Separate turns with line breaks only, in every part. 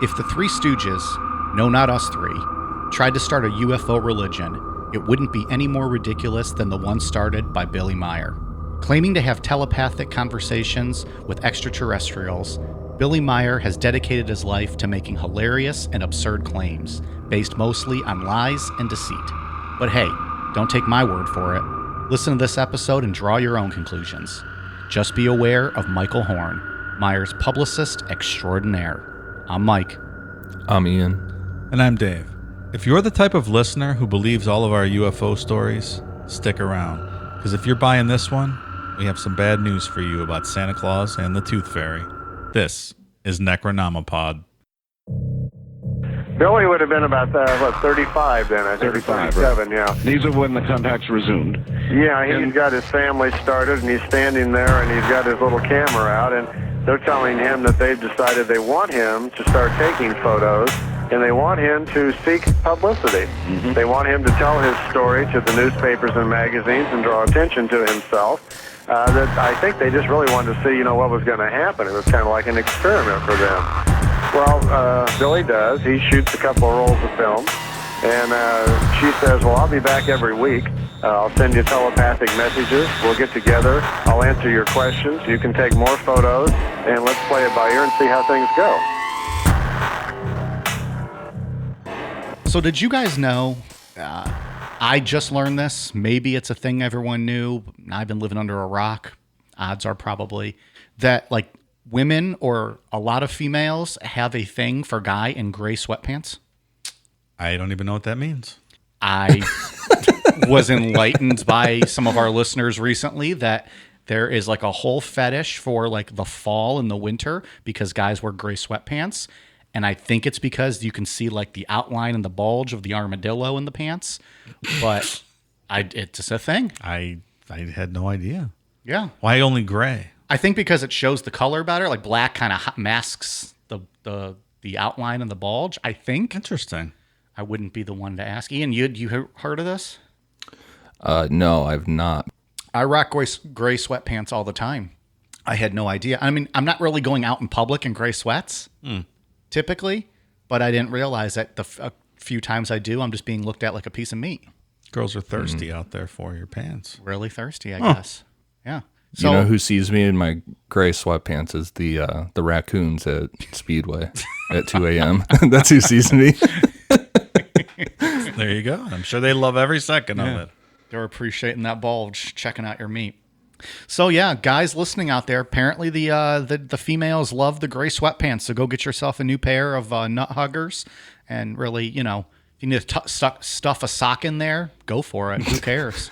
If the Three Stooges, no, not us three, tried to start a UFO religion, it wouldn't be any more ridiculous than the one started by Billy Meier. Claiming to have telepathic conversations with extraterrestrials, Billy Meier has dedicated his life to making hilarious and absurd claims, based mostly on lies and deceit. But hey, don't take my word for it. Listen to this episode and draw your own conclusions. Just be aware of Michael Horn, Meier's publicist extraordinaire. I'm Mike.
I'm Ian.
And I'm Dave. If you're the type of listener who believes all of our UFO stories, stick around. Because if you're buying this one, we have some bad news for you about Santa Claus and the Tooth Fairy. This is Necronomipod.
Billy would have been about, 35 then, I think. 37, right. Yeah.
These are when the contacts resumed.
Yeah, he's got his family started, and he's standing there, and he's got his little camera out, and they're telling him that they've decided they want him to start taking photos, and they want him to seek publicity. Mm-hmm. They want him to tell his story to the newspapers and magazines and draw attention to himself. That I think they just really wanted to see, what was going to happen. It was kind of like an experiment for them. Well, Billy does. He shoots a couple of rolls of film, and she says, well, I'll be back every week. I'll send you telepathic messages. We'll get together. I'll answer your questions. You can take more photos, and let's play it by ear and see how things go.
So did you guys know, I just learned this, maybe it's a thing everyone knew, I've been living under a rock, odds are probably, that like women or a lot of females have a thing for guy in gray sweatpants?
I don't even know what that means.
I was enlightened by some of our listeners recently that there is like a whole fetish for like the fall and the winter because guys wear gray sweatpants. And I think it's because you can see like the outline and the bulge of the armadillo in the pants. But it's just a thing.
I had no idea.
Yeah.
Why only gray?
I think because it shows the color better. Like black kind of masks the outline and the bulge, I think.
Interesting.
I wouldn't be the one to ask. Ian, you heard of this?
No, I've not.
I rock gray sweatpants all the time. I had no idea. I mean, I'm not really going out in public in gray sweats typically, but I didn't realize that a few times I do, I'm just being looked at like a piece of meat.
Girls are thirsty out there for your pants.
Really thirsty, I guess. Yeah.
So, you know who sees me in my gray sweatpants is the raccoons at Speedway at 2 a.m. That's who sees me.
There you go. I'm sure they love every second of it.
They're appreciating that bulge, checking out your meat. So yeah, guys listening out there, apparently the females love the gray sweatpants. So go get yourself a new pair of nut huggers, and really, if you need to stuff a sock in there, go for it. Who cares?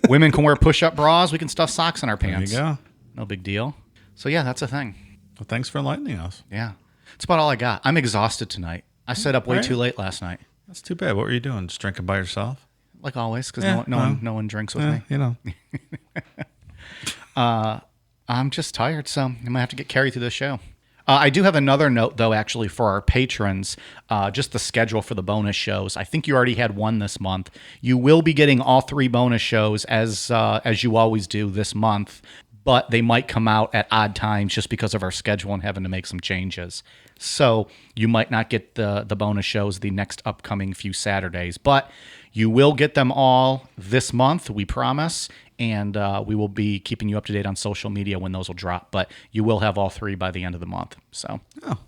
Women can wear push-up bras. We can stuff socks in our pants.
There you go.
No big deal. So yeah, that's a thing.
Well, thanks for enlightening us.
Yeah, that's about all I got. I'm exhausted tonight. I stayed up way too late last night.
That's too bad. What were you doing? Just drinking by yourself?
Like always, because no one drinks with me. I'm just tired, so I'm going to have to get carried through the show. I do have another note, though, actually, for our patrons, just the schedule for the bonus shows. I think you already had one this month. You will be getting all 3 bonus shows, as you always do this month, but they might come out at odd times just because of our schedule and having to make some changes. So you might not get the bonus shows the next upcoming few Saturdays, but you will get them all this month, we promise, and we will be keeping you up to date on social media when those will drop, but you will have all 3 by the end of the month. So,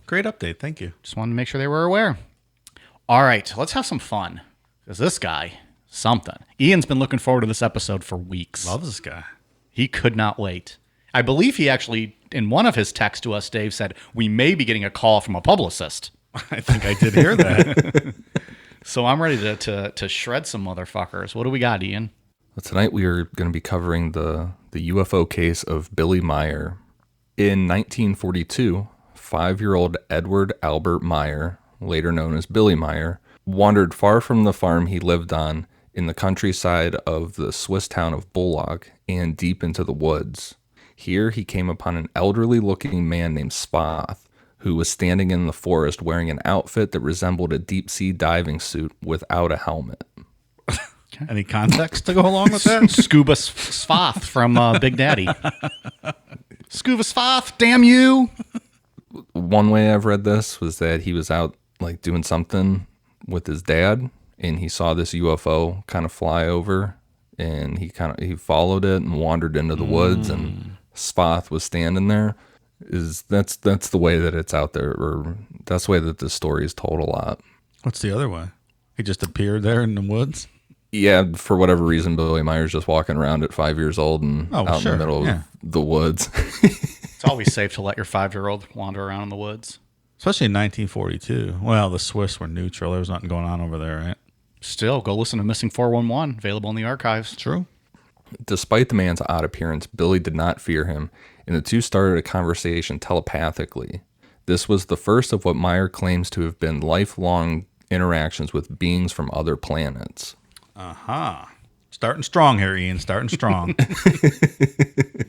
great update. Thank you.
Just wanted to make sure they were aware. All right, let's have some fun, because this guy, something. Ian's been looking forward to this episode for weeks.
Love this guy.
He could not wait. I believe he actually, in one of his texts to us, Dave, said, we may be getting a call from a publicist.
I think I did hear that.
So I'm ready to shred some motherfuckers. What do we got, Ian?
Well, tonight we are going to be covering the UFO case of Billy Meier. In 1942, 5-year-old Edward Albert Meier, later known as Billy Meier, wandered far from the farm he lived on in the countryside of the Swiss town of Bullock and deep into the woods. Here he came upon an elderly-looking man named Sfath, who was standing in the forest wearing an outfit that resembled a deep-sea diving suit without a helmet.
Any context to go along with that?
Scuba Sfath from Big Daddy. Scuba Sfath, damn you!
one way I've read this was that he was out like doing something with his dad, and he saw this UFO kind of fly over, and he followed it and wandered into the woods, and Sfath was standing there. That's the way that it's out there, or that's the way that this story is told a lot.
What's the other way? He just appeared there in the woods?
Yeah, for whatever reason, Billy Meier's just walking around at 5 years old and out in the middle of the woods.
It's always safe to let your 5-year-old wander around in the woods.
Especially in 1942. Well, the Swiss were neutral. There was nothing going on over there, right?
Still, go listen to Missing 411, available in the archives.
True.
Despite the man's odd appearance, Billy did not fear him, and the two started a conversation telepathically. This was the first of what Meier claims to have been lifelong interactions with beings from other planets.
Aha. Starting strong here, Ian. Starting strong.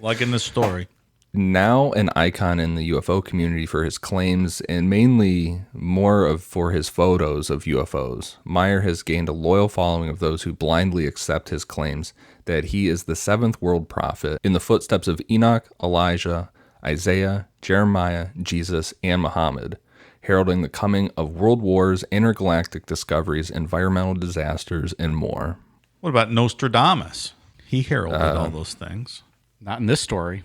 Liking this story.
Now an icon in the UFO community for his claims and mainly for his photos of UFOs, Meier has gained a loyal following of those who blindly accept his claims that he is the seventh world prophet in the footsteps of Enoch, Elijah, Isaiah, Jeremiah, Jesus, and Muhammad, heralding the coming of world wars, intergalactic discoveries, environmental disasters, and more.
What about Nostradamus? He heralded all those things.
Not in this story.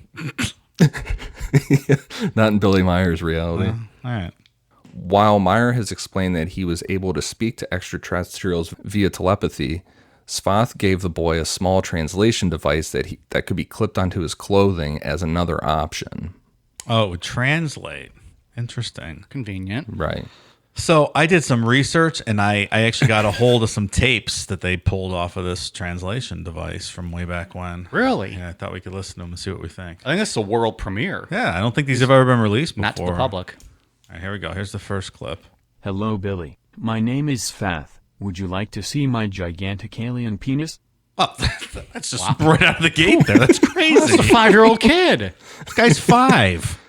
Not in Billy Meier's reality.
All right.
While Meier has explained that he was able to speak to extraterrestrials via telepathy, Sfath gave the boy a small translation device that could be clipped onto his clothing as another option.
Oh, it would translate. Interesting.
Convenient.
Right.
So I did some research, and I actually got a hold of some tapes that they pulled off of this translation device from way back when.
Really?
Yeah, I thought we could listen to them and see what we think.
I think this is a world premiere.
Yeah, I don't think these have ever been released before.
Not to the public.
All right, here we go. Here's the first clip.
Hello, Billy. My name is Sfath. Would you like to see my gigantic alien penis?
Oh, that's just right out of the gate there. That's crazy.
That's a 5-year-old kid.
This guy's 5.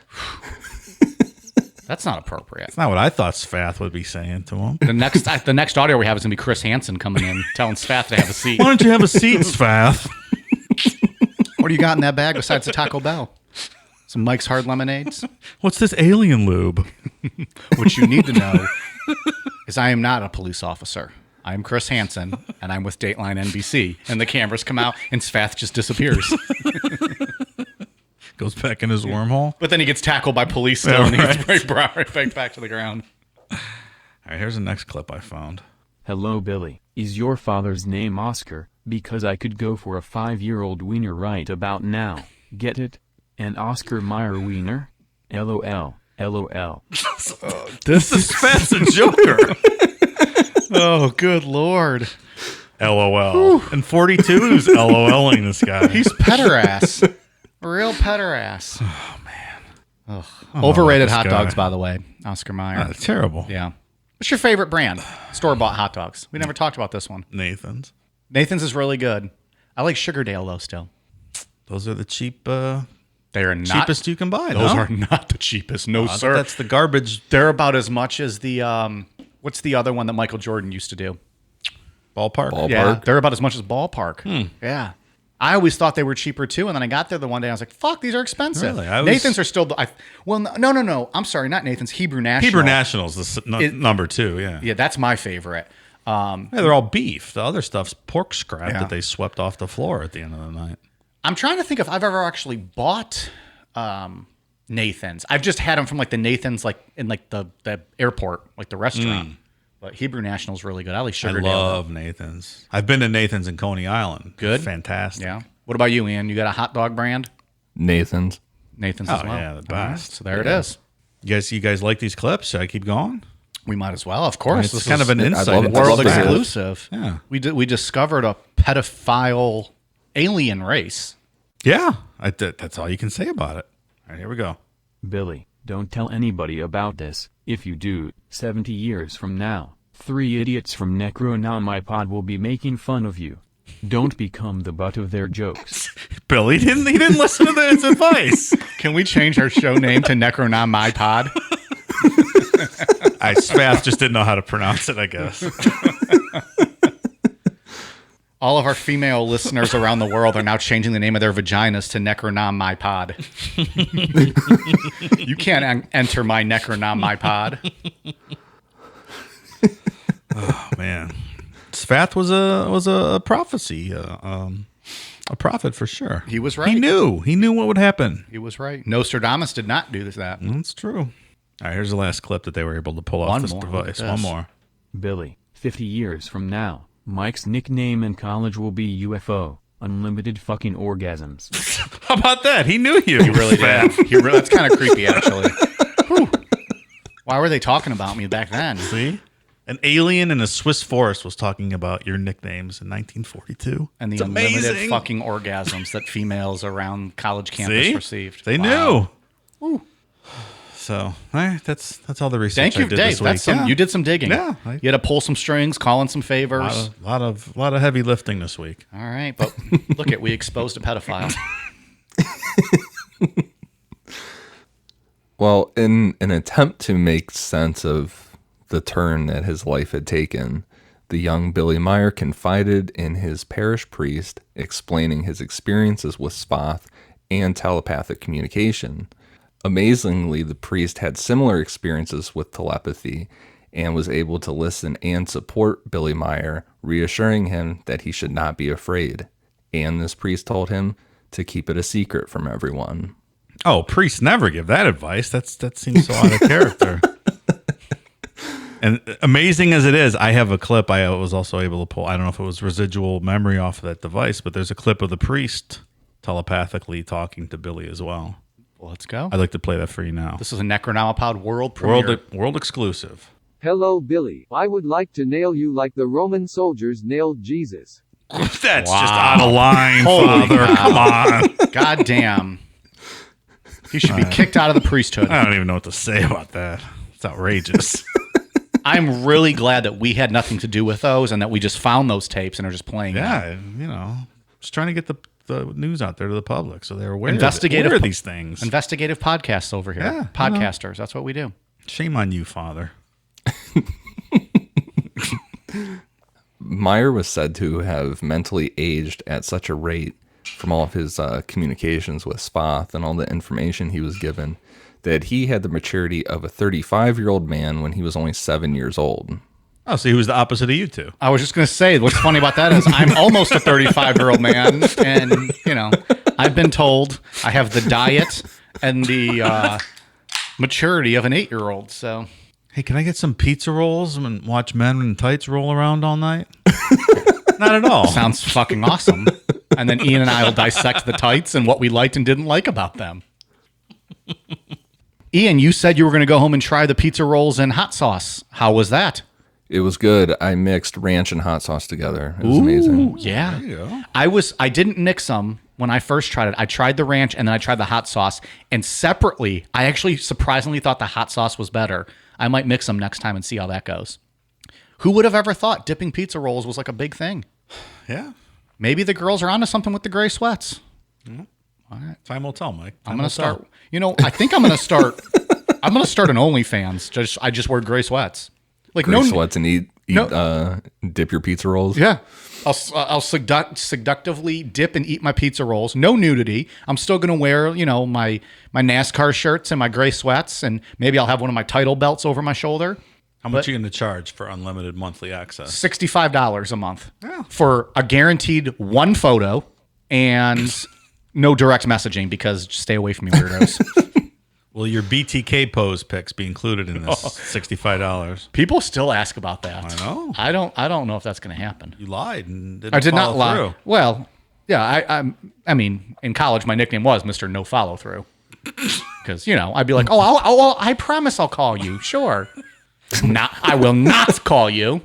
That's not appropriate.
That's not what I thought Sfath would be saying to him.
The next audio we have is going to be Chris Hansen coming in, telling Sfath to have a seat.
Why don't you have a seat, Sfath?
What do you got in that bag besides the Taco Bell? Some Mike's Hard Lemonades?
What's this alien lube?
What you need to know is I am not a police officer. I'm Chris Hansen, and I'm with Dateline NBC. And the cameras come out, and Sfath just disappears.
Goes back in his wormhole.
But then he gets tackled by police still, and he gets brought right back to the ground.
All right, here's the next clip I found.
Hello, Billy. Is your father's name Oscar? Because I could go for a 5-year-old wiener right about now. Get it? An Oscar Mayer wiener? LOL. LOL.
This is Sfath's a joker.
Oh, good Lord.
LOL. And 42 who's LOLing this guy.
He's petter-ass. A real petter-ass. Oh, man. Overrated hot dogs, by the way. Oscar Mayer.
Terrible.
Yeah. What's your favorite brand? Store-bought hot dogs. We never talked about this one.
Nathan's.
Nathan's is really good. I like Sugardale, though, still.
Those are the cheap,
They are not
cheapest you can buy.
Those
no?
are not the cheapest. No, sir.
That's the garbage
They're about as much as the what's the other one that Michael Jordan used to do?
ballpark.
Yeah, they're about as much as Ballpark. Yeah. I always thought they were cheaper too, and then I got there the one day and I was like, "Fuck, these are expensive."
Really?
Nathan's are still. No. I'm sorry, not Nathan's. Hebrew National.
Hebrew National's the number 2, yeah.
Yeah, that's my favorite.
Yeah, they're all beef. The other stuff's pork scrap
Yeah.
that they swept off the floor at the end of the night.
I'm trying to think if I've ever actually bought Nathan's. I've just had them from like the Nathan's, like in like the airport, like the restaurant. But Hebrew National's really good. I like
I
Sugardale.
love Nathan's. I've been to Nathan's in Coney Island.
Good?
Fantastic.
Yeah. What about you, Ian? You got a hot dog brand?
Nathan's.
Nathan's
Oh,
as well.
yeah, the
All right,
best.
So there it is.
You guys like these clips? Should I keep going?
We might as well, of course.
It's kind of an insight.
love it.
into
world
I'd love to hear it.
exclusive.
Yeah.
We discovered a pedophile alien race.
Yeah. That's all you can say about it. All right, here we go.
Billy, don't tell anybody about this. If you do, 70 years from now, 3 idiots from Necronomipod will be making fun of you. Don't become the butt of their jokes.
Billy he didn't listen to his advice.
Can we change our show name to Necronom My Pod?
Sfath just didn't know how to pronounce it, I guess.
All of our female listeners around the world are now changing the name of their vaginas to Necronom My Pod. You can't enter my Necronom My Pod.
Oh man, Sfath was a prophecy, a prophet for sure.
He was right.
He knew what would happen.
He was right. Nostradamus did not do that.
That's true. All right, here's the last clip that they were able to pull off this device. One more.
Billy, 50 years from now, Mike's nickname in college will be UFO, unlimited fucking orgasms.
How about that? He knew you.
He really did. That's kind of creepy, actually. Whew. Why were they talking about me back then?
See? An alien in a Swiss forest was talking about your nicknames in 1942.
And the unlimited fucking orgasms that females around college campus received.
They knew. Woo. So, all right, that's all the research
Thank you,
I did
Dave.
this week.
You did some digging.
Yeah.
You had to pull some strings, call in some favors.
A lot of heavy lifting this week.
All right, but look we exposed a pedophile.
Well, in an attempt to make sense of the turn that his life had taken, the young Billy Meier confided in his parish priest, explaining his experiences with Sfath and telepathic communication. Amazingly, the priest had similar experiences with telepathy and was able to listen and support Billy Meier, reassuring him that he should not be afraid. And this priest told him to keep it a secret from everyone.
Oh, priests never give that advice. That seems so out of character. And amazing as it is, I have a clip I was also able to pull. I don't know if it was residual memory off of that device, but there's a clip of the priest telepathically talking to Billy as well.
Well, let's go.
I'd like to play that for you now.
This is a Necronomipod world premiere.
World exclusive.
Hello, Billy. I would like to nail you like the Roman soldiers nailed Jesus.
That's just out of line,
Holy
Father.
cow.
Come on.
God damn. He should be kicked out of the priesthood.
I don't even know what to say about that. It's outrageous.
I'm really glad that we had nothing to do with those and that we just found those tapes and are just playing them.
Yeah, just trying to get the news out there to the public so they're aware
Investigative
of these things.
Investigative podcasts over here.
Yeah,
Podcasters. That's what we do.
Shame on you, Father.
Meier was said to have mentally aged at such a rate from all of his communications with Sfath and all the information he was given that he had the maturity of a 35-year-old man when he was only 7 years old.
Oh, so he was the opposite of you two.
I was just going to say, what's funny about that is I'm almost a 35-year-old man, and, I've been told I have the diet and the maturity of an 8-year-old, so...
Hey, can I get some pizza rolls and watch men in tights roll around all night? Not at all.
Sounds fucking awesome. And then Ian and I will dissect the tights and what we liked and didn't like about them. Ian, you said you were going to go home and try the pizza rolls and hot sauce. How was that?
It was good. I mixed ranch and hot sauce together. It was amazing.
Yeah.
There you go.
I didn't mix them when I first tried it. I tried the ranch and then I tried the hot sauce. And separately, I actually surprisingly thought the hot sauce was better. I might mix them next time and see how that goes. Who would have ever thought dipping pizza rolls was like a big thing?
Yeah.
Maybe the girls are onto something with the gray sweats.
All right. Time will tell, Mike.
I'm going to start. I think I'm going to start. I'm going to start an OnlyFans. I just wear gray sweats. Like
Gray sweats and eat dip your pizza rolls.
Yeah. I'll seductively dip and eat my pizza rolls. No nudity. I'm still going to wear, my NASCAR shirts and my gray sweats, and maybe I'll have one of my title belts over my shoulder.
How much are you going to charge for unlimited monthly access?
$65 a month for a guaranteed one photo and no direct messaging, because just stay away from me, weirdos.
Will your BTK pose pics be included in this $65?
People still ask about that.
I know.
I don't know if that's going to happen.
You lied and didn't
I did not
follow
lie.
through.
Well, yeah, I mean, in college, my nickname was Mr. No Follow Through, because I'd be like, I promise I'll call you. Sure, I will not call you.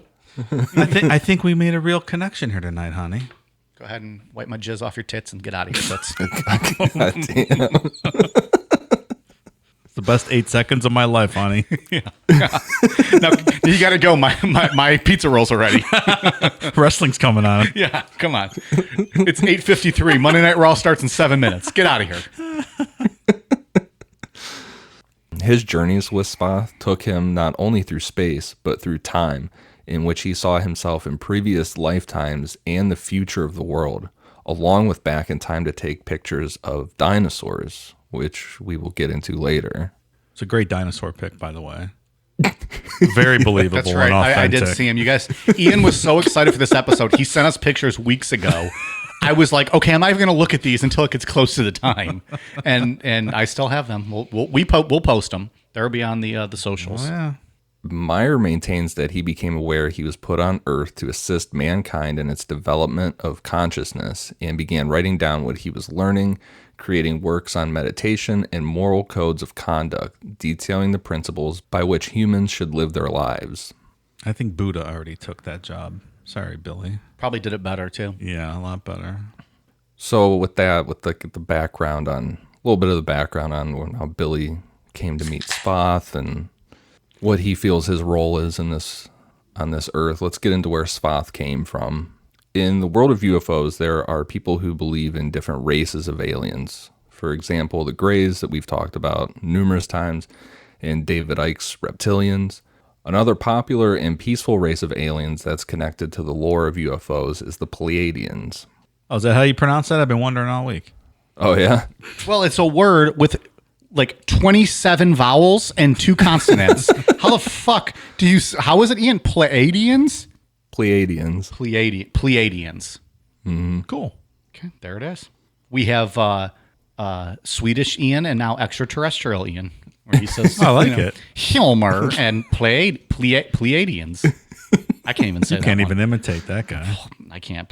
I think we made a real connection here tonight, honey.
Go ahead and wipe my jizz off your tits and get out of here.
God damn.
It's the best 8 seconds of my life, honey.
Yeah. Now you got to go. My pizza rolls are ready.
Wrestling's coming on.
Yeah, come on. It's 8:53. Monday Night Raw starts in 7 minutes. Get out of here.
His journeys with Sfath took him not only through space, but through time, in which he saw himself in previous lifetimes and the future of the world, along with back in time to take pictures of dinosaurs, which we will get into later.
It's a great dinosaur pic, by the way. Very believable.
That's right.
And authentic.
I did see him. You guys, Ian was so excited for this episode. He sent us pictures weeks ago. I was like, okay, I'm not even going to look at these until it gets close to the time, and I still have them. We'll post them. They'll be on the socials.
Oh, yeah.
Meier maintains that he became aware he was put on Earth to assist mankind in its development of consciousness and began writing down what he was learning, creating works on meditation and moral codes of conduct, detailing the principles by which humans should live their lives.
I think Buddha already took that job. Sorry, Billy.
Probably did it better too.
Yeah, a lot better.
So with that, with the background on, a little bit of the background on how Billy came to meet Sfath and what he feels his role is in this on this Earth, let's get into where Sfath came from. In the world of UFOs, there are people who believe in different races of aliens. For example, the Greys that we've talked about numerous times, and David Icke's reptilians. Another popular and peaceful race of aliens that's connected to the lore of UFOs is the Pleiadians.
Oh, is that how you pronounce that? I've been wondering all week.
Oh, yeah?
Well, it's a word with like 27 vowels and 2 consonants. How the fuck do you? How is it, Ian? Pleiadians?
Pleiadians.
Pleiadians.
Cool.
Okay, there it is. We have Swedish Ian and now extraterrestrial Ian, where he says,
I like it.
Hilmer and Pleiadians. I can't even say that.
Can't
one.
even imitate that guy.
I can't.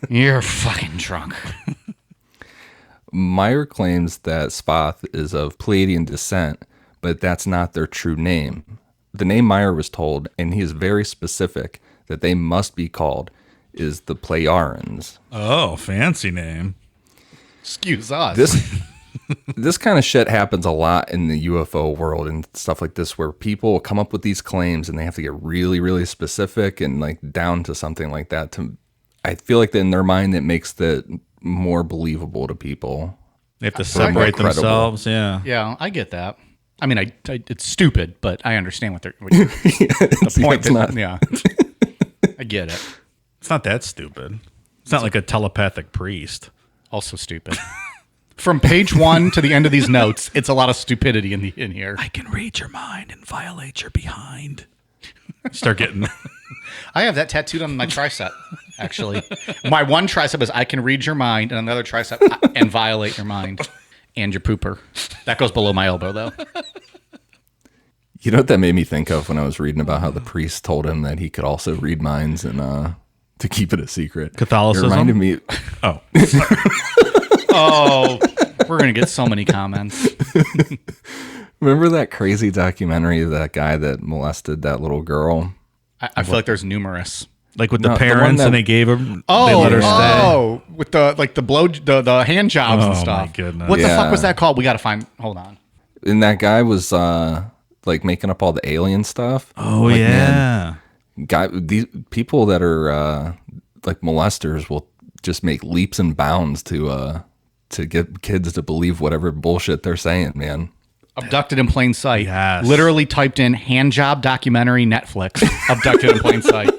You're fucking drunk.
Meier claims that Sfath is of Pleiadian descent, but that's not their true name. The name Meier was told, and he is very specific that they must be called, is the Pleiarans.
Oh, fancy name.
Excuse us.
This kind of shit happens a lot in the UFO world and stuff like this, where people come up with these claims and they have to get really, really specific and like down to something like that. I feel like that in their mind, it makes that more believable to people.
They have to
More
separate
credible.
themselves. Yeah.
Yeah, I get that. I mean, I it's stupid, but I understand what the point.
it's not.
Yeah, I get it.
It's not that stupid. It's not like a telepathic priest.
Also stupid. From page 1 to the end of these notes, it's a lot of stupidity in here.
I can read your mind and violate your behind. Start getting...
I have that tattooed on my tricep, actually. My one tricep is I can read your mind, and another tricep and violate your mind and your pooper. That goes below my elbow, though.
You know what that made me think of when I was reading about how the priest told him that he could also read minds and to keep it a secret?
Catholicism?
It reminded me.
Oh.
Oh, we're going to get so many comments.
Remember that crazy documentary of that guy that molested that little girl?
I feel like there's numerous.
Like with
No,
the
the one
parents
that-
and they gave them...
Oh,
they let her stay.
oh, with the hand jobs and
Oh,
stuff.
my goodness.
What the
Yeah.
fuck was that called? We got to find. Hold on.
And that guy was like making up all the alien stuff.
Oh,
Like,
yeah.
man, these people that are like molesters will just make leaps and bounds to get kids to believe whatever bullshit they're saying, man.
Abducted in plain sight.
Yes.
Literally typed in hand job documentary Netflix. Abducted in plain sight.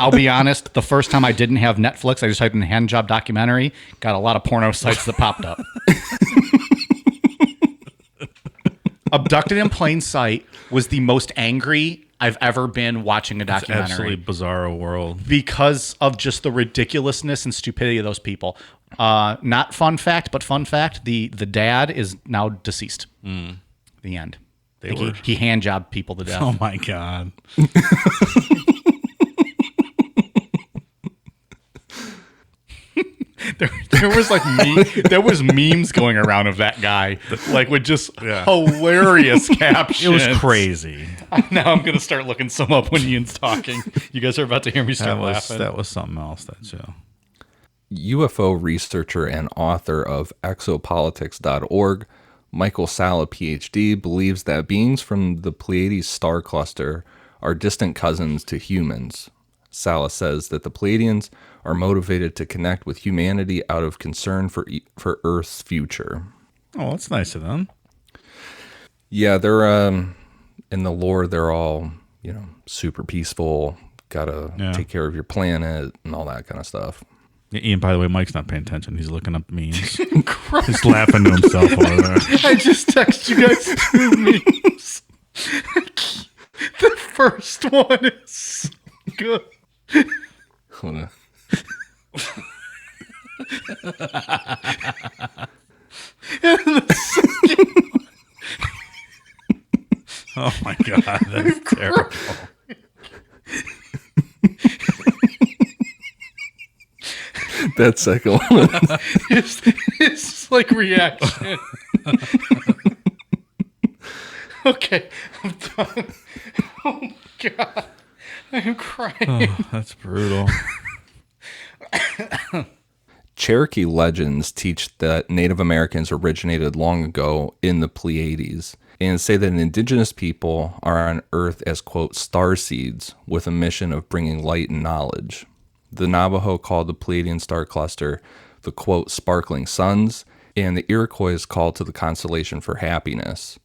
I'll be honest, the first time I didn't have Netflix, I just typed in hand job documentary. Got a lot of porno sites that popped up. Abducted in plain sight was the most angry I've ever been watching a
It's
documentary.
absolutely bizarro world.
Because of just the ridiculousness and stupidity of those people. Not fun fact, but fun fact: the dad is now deceased. The end. He hand jobbed people to death.
Oh, my God.
There was like there was memes going around of that guy, like with just hilarious captions.
It was crazy.
Now I'm gonna start looking some up when Ian's talking. You guys are about to hear me start laughing.
That was something else, that show.
UFO researcher and author of exopolitics.org, Michael Sala, PhD, believes that beings from the Pleiades star cluster are distant cousins to humans. Sala says that the Pleiadians are motivated to connect with humanity out of concern for Earth's future.
Oh, that's nice of them.
Yeah, they're in the lore, they're all, super peaceful, gotta take care of your planet and all that kind of stuff.
Ian, by the way, Mike's not paying attention. He's looking up memes. He's laughing to himself over there.
I just texted you guys 2 memes. The first one is so good.
Hold on.
Oh my God, that's terrible.
That second one.
It's like reaction. Okay, I'm done. Oh my God, I am crying.
Oh, that's brutal.
Cherokee legends teach that Native Americans originated long ago in the Pleiades and say that indigenous people are on Earth as, quote, star seeds with a mission of bringing light and knowledge. The Navajo called the Pleiadian star cluster the, quote, sparkling suns, and the Iroquois called to the constellation for happiness.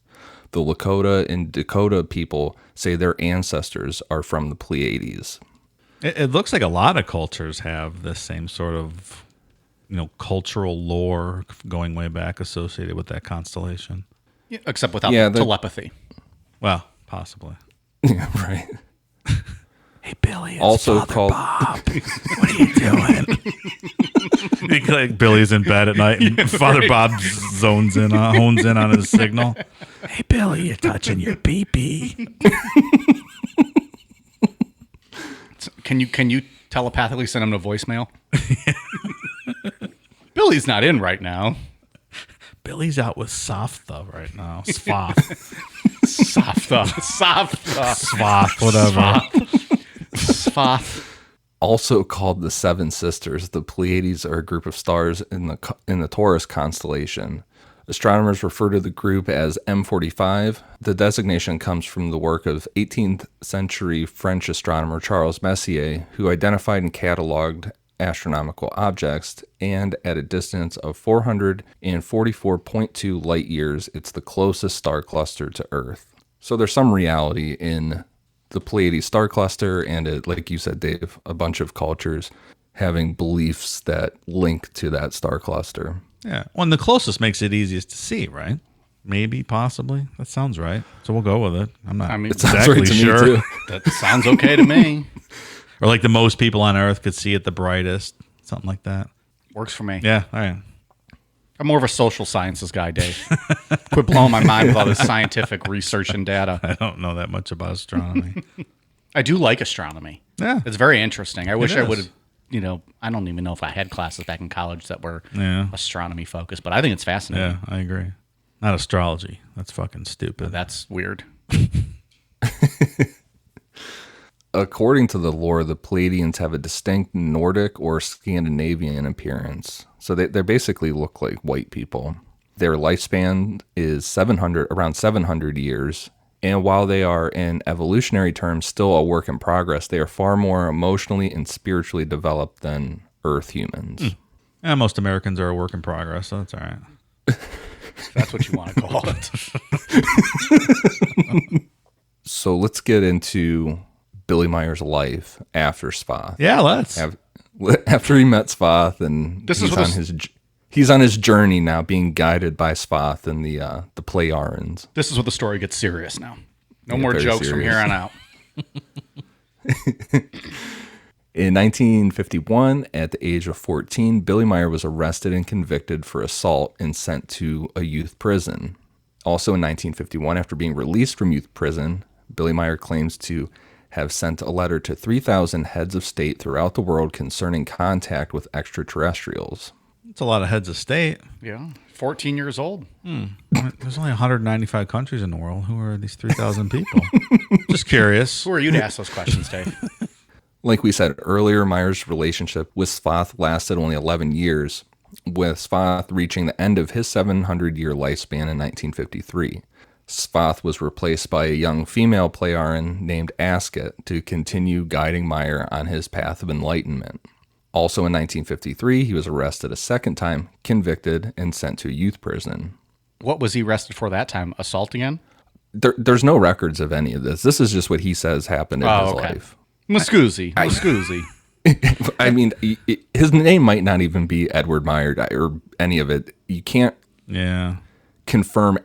The Lakota and Dakota people say their ancestors are from the Pleiades.
It looks like a lot of cultures have this same sort of, cultural lore going way back associated with that constellation.
Yeah, except without telepathy.
Well, possibly.
Yeah, right.
Hey, Billy, it's
also
Father
called
Bob. What are you doing? Like Billy's in bed at night, and Father Bob hones in on his signal. Hey, Billy, you're touching your pee-pee.
Can you telepathically send him a voicemail? Billy's not in right now.
Billy's out with Sfath right now. Sfath. Sfath, whatever.
Sfath.
Also called the Seven Sisters, the Pleiades are a group of stars in the Taurus constellation. Astronomers refer to the group as M45. The designation comes from the work of 18th century French astronomer Charles Messier, who identified and cataloged astronomical objects, and at a distance of 444.2 light years, it's the closest star cluster to Earth. So there's some reality in the Pleiades star cluster, and it, like you said, Dave, a bunch of cultures having beliefs that link to that star cluster.
Yeah. Well, and the closest makes it easiest to see, right? Maybe, possibly. That sounds right. So we'll go with it. I'm not exactly sure.
That sounds okay to me.
Or like the most people on Earth could see it the brightest. Something like that.
Works for me.
Yeah, all right.
I'm more of a social sciences guy, Dave. Quit blowing my mind with all this scientific research and data.
I don't know that much about astronomy.
I do like astronomy.
Yeah.
It's very interesting. I wish I would have, I don't even know if I had classes back in college that were astronomy focused, but I think it's fascinating.
Yeah, I agree. Not astrology. That's fucking stupid.
That's weird.
According to the lore, the Pleiadians have a distinct Nordic or Scandinavian appearance. So they basically look like white people. Their lifespan is around 700 years. And while they are, in evolutionary terms, still a work in progress, they are far more emotionally and spiritually developed than Earth humans.
Yeah, most Americans are a work in progress, so that's all right.
That's what you want to call it.
So let's get into Billy Meier's life after Sfath.
Yeah, let's.
After he met Sfath, and he's on his journey now, being guided by Sfath and the Pleiarans.
This is where the story gets serious now. No more jokes from here on out.
In 1951, at the age of 14, Billy Meier was arrested and convicted for assault and sent to a youth prison. Also in 1951, after being released from youth prison, Billy Meier claims to have sent a letter to 3,000 heads of state throughout the world concerning contact with extraterrestrials.
It's a lot of heads of state.
Yeah, 14 years old.
There's only 195 countries in the world. Who are these 3,000 people? Just curious.
Who are you to ask those questions, Dave?
Like we said earlier, Meier's relationship with Sfath lasted only 11 years, with Sfath reaching the end of his 700-year lifespan in 1953. Sfath was replaced by a young female Pleiaran named Asket to continue guiding Meier on his path of enlightenment. Also in 1953, he was arrested a second time, convicted, and sent to a youth prison.
What was he arrested for that time? Assault again?
There's no records of any of this. This is just what he says happened in his life.
Muscoozy.
I mean, his name might not even be Edward Meier or any of it. You can't confirm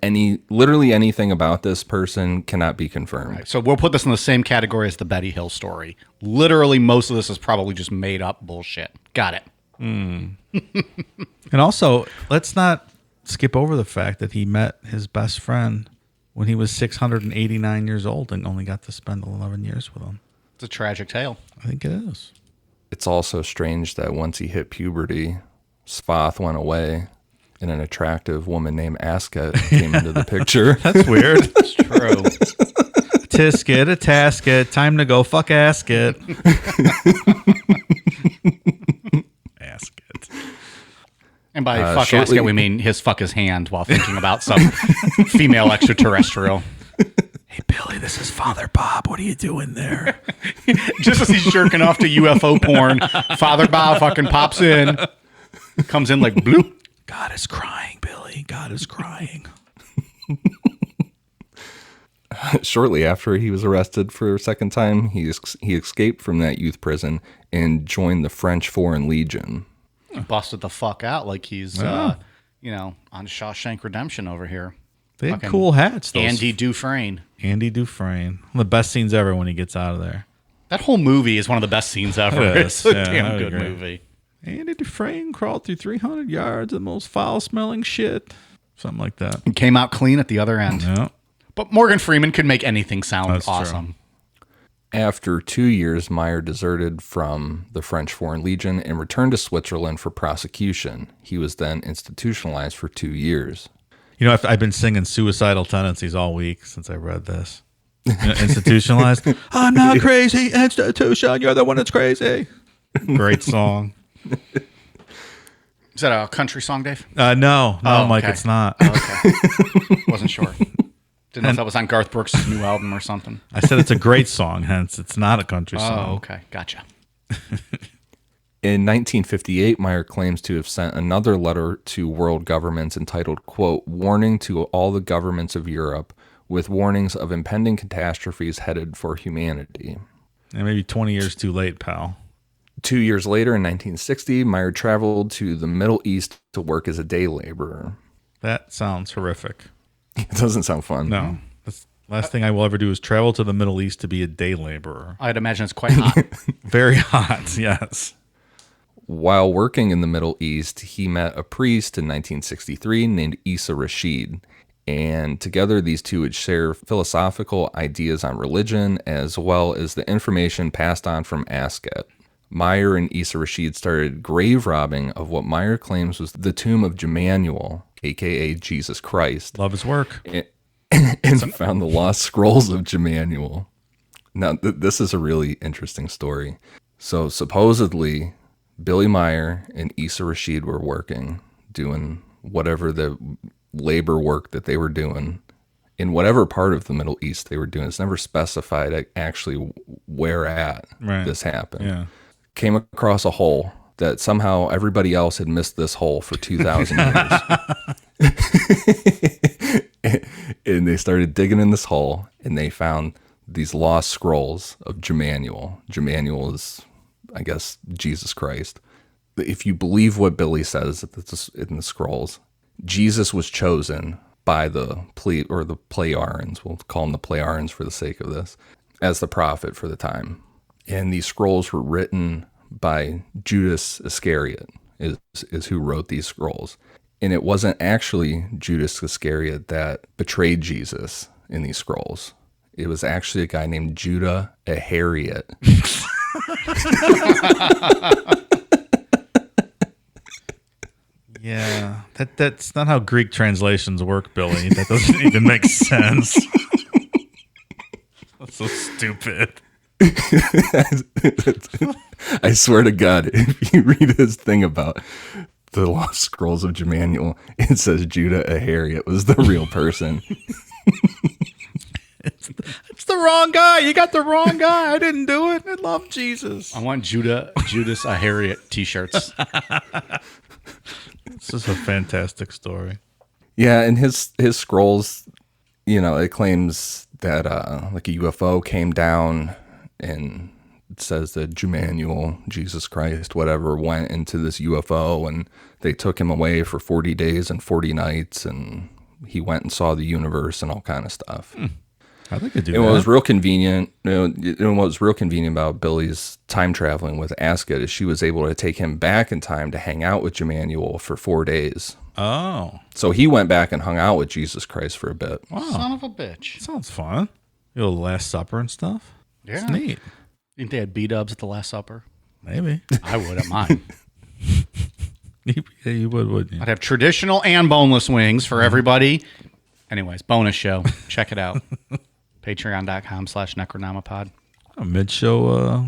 literally anything about this person cannot be confirmed.
Right. So we'll put this in the same category as the Betty Hill story. Literally, most of this is probably just made up bullshit. Got it.
And also, let's not skip over the fact that he met his best friend when he was 689 years old and only got to spend 11 years with him.
It's a tragic tale.
I think it is.
It's also strange that once he hit puberty, Sfath went away and an attractive woman named Asket came into the picture.
That's weird.
It's true.
Tisket, a tasket, time to go fuck Asket. Asket.
And by fuck Asket, we mean fuck his hand while thinking about some female extraterrestrial.
Hey, Billy, this is Father Bob. What are you doing there?
Just as he's jerking off to UFO porn, Father Bob fucking pops in, comes in like bloop.
God is crying, Billy. God is crying.
Shortly after he was arrested for a second time, he escaped from that youth prison and joined the French Foreign Legion.
Busted the fuck out like he's, on Shawshank Redemption over here.
They had cool hats.
Andy Dufresne.
Andy Dufresne. One of the best scenes ever when he gets out of there.
That whole movie is one of the best scenes ever. It's a damn good movie.
Andy Dufresne crawled through 300 yards of the most foul-smelling shit. Something like that.
And came out clean at the other end.
Yeah.
But Morgan Freeman could make anything sound
That's
awesome.
True.
After 2 years, Meier deserted from the French Foreign Legion and returned to Switzerland for prosecution. He was then institutionalized for 2 years.
You know, I've been singing Suicidal Tendencies all week since I read this. Institutionalized. I'm not crazy. Institution. You're the one that's crazy. Great song.
Is that a country song, Dave?
No, Mike,
okay.
it's not.
Okay. Wasn't sure. Didn't know if that was on Garth Brooks' new album or something.
I said it's a great song, hence it's not a country song.
Oh, okay. Gotcha.
In 1958, Meier claims to have sent another letter to world governments entitled, quote, warning to all the governments of Europe with warnings of impending catastrophes headed for humanity.
And maybe 20 years too late, pal.
2 years later, in 1960, Meier traveled to the Middle East to work as a day laborer.
That sounds horrific.
It doesn't sound fun.
No. That's the last thing I will ever do is travel to the Middle East to be a day laborer.
I'd imagine it's quite hot.
Very hot, yes.
While working in the Middle East, he met a priest in 1963 named Issa Rashid. And together, these two would share philosophical ideas on religion as well as the information passed on from Asket. Meier and Issa Rashid started grave robbing of what Meier claims was the tomb of Jemanuel, a.k.a. Jesus Christ.
Love his work.
And found the lost scrolls of Jemanuel. Now, this is a really interesting story. So supposedly, Billy Meier and Issa Rashid were working, doing whatever the labor work that they were doing in whatever part of the Middle East they were doing. It's never specified actually where at this happened.
Yeah.
Came across a hole that somehow everybody else had missed this hole for 2,000 years. And they started digging in this hole and they found these lost scrolls of Jemanuel. Jemanuel is, I guess, Jesus Christ. If you believe what Billy says in the scrolls, Jesus was chosen by the Pleiadians, we'll call them the Pleiadians for the sake of this, as the prophet for the time. And these scrolls were written by Judas Iscariot, is who wrote these scrolls. And it wasn't actually Judas Iscariot that betrayed Jesus in these scrolls. It was actually a guy named Judah Iscariot.
Yeah, that's not how Greek translations work, Billy. That doesn't even make sense. That's so stupid.
I swear to God, if you read his thing about the lost scrolls of Jemanuel, it says Judah Iscariot was the real person.
It's the wrong guy. You got the wrong guy. I didn't do it. I love Jesus.
I want Judas Iscariot t-shirts.
This is a fantastic story.
Yeah, and his scrolls, it claims that like a UFO came down, and it says that Emmanuel, Jesus Christ, whatever, went into this UFO and they took him away for 40 days and 40 nights, and he went and saw the universe and all kind of stuff.
I think they do
And
that.
what was real convenient, what was real convenient about Billy's time traveling with Asket is she was able to take him back in time to hang out with Emmanuel for 4 days.
Oh.
So he went back and hung out with Jesus Christ for a bit.
Wow.
Son of a bitch.
Sounds fun. You know, Last Supper and stuff.
Yeah.
It's neat.
Think they had B-dubs at the Last Supper?
Maybe.
I would at mine.
Yeah, you would, wouldn't you?
I'd have traditional and boneless wings for everybody. Anyways, bonus show. Check it out. Patreon.com/Necronomipod.
A mid-show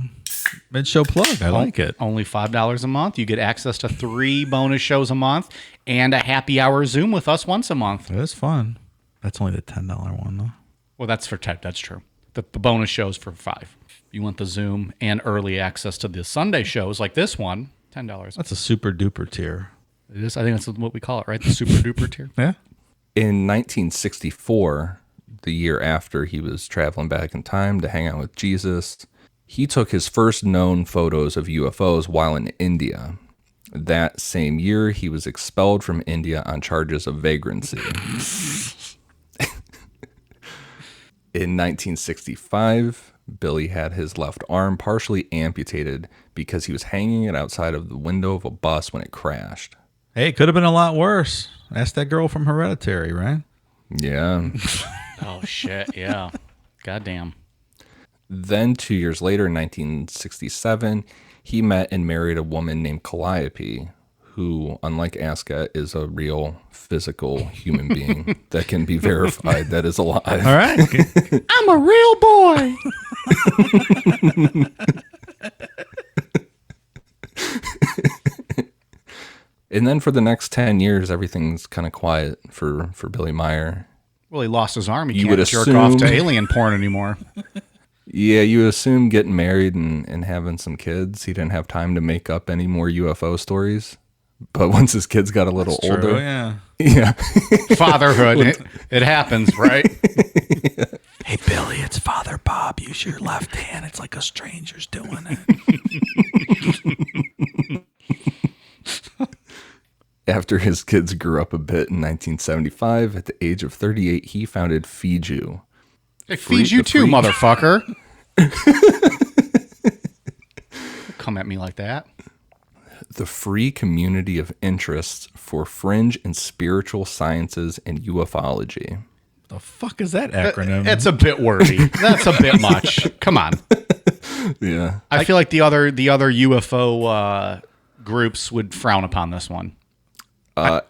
plug. I like it.
Only $5 a month. You get access to 3 bonus shows a month and a happy hour Zoom with us once a month.
It is fun. That's only the $10 one, though.
Well, that's for tech. That's true. The bonus shows for $5. You want the Zoom and early access to the Sunday shows like this one, $10.
That's a super duper tier.
It is. I think that's what we call it, right? The super duper tier.
Yeah.
In 1964, the year after he was traveling back in time to hang out with Jesus, he took his first known photos of UFOs while in India. That same year, he was expelled from India on charges of vagrancy. In 1965, Billy had his left arm partially amputated because he was hanging it outside of the window of a bus when it crashed.
Hey, it could have been a lot worse. Ask that girl from Hereditary, right?
Yeah.
Oh, shit. Yeah. Goddamn.
Then 2 years later, in 1967, he met and married a woman named Calliope, who, unlike Asket, is a real physical human being that can be verified that is alive.
All right.
I'm a real boy.
And then for the next 10 years, everything's kind of quiet for Billy Meier.
Well, he lost his arm. He
You
can't
would
jerk off to
assume-
alien porn anymore.
Yeah, you assume getting married and having some kids, he didn't have time to make up any more UFO stories. But once his kids got a little
True,
older,
yeah.
yeah,
Fatherhood. It happens, right?
Hey, Billy, it's Father Bob. Use your left hand. It's like a stranger's doing it.
After his kids grew up a bit in 1975, at the age of 38, he founded Fiju.
It feeds you
the
too,
free-
motherfucker. Come at me like that.
The free community of interests for fringe and spiritual sciences and ufology.
The fuck is that acronym?
It's a bit wordy. That's a bit much. Come on.
Yeah.
I feel like the other UFO groups would frown upon this one.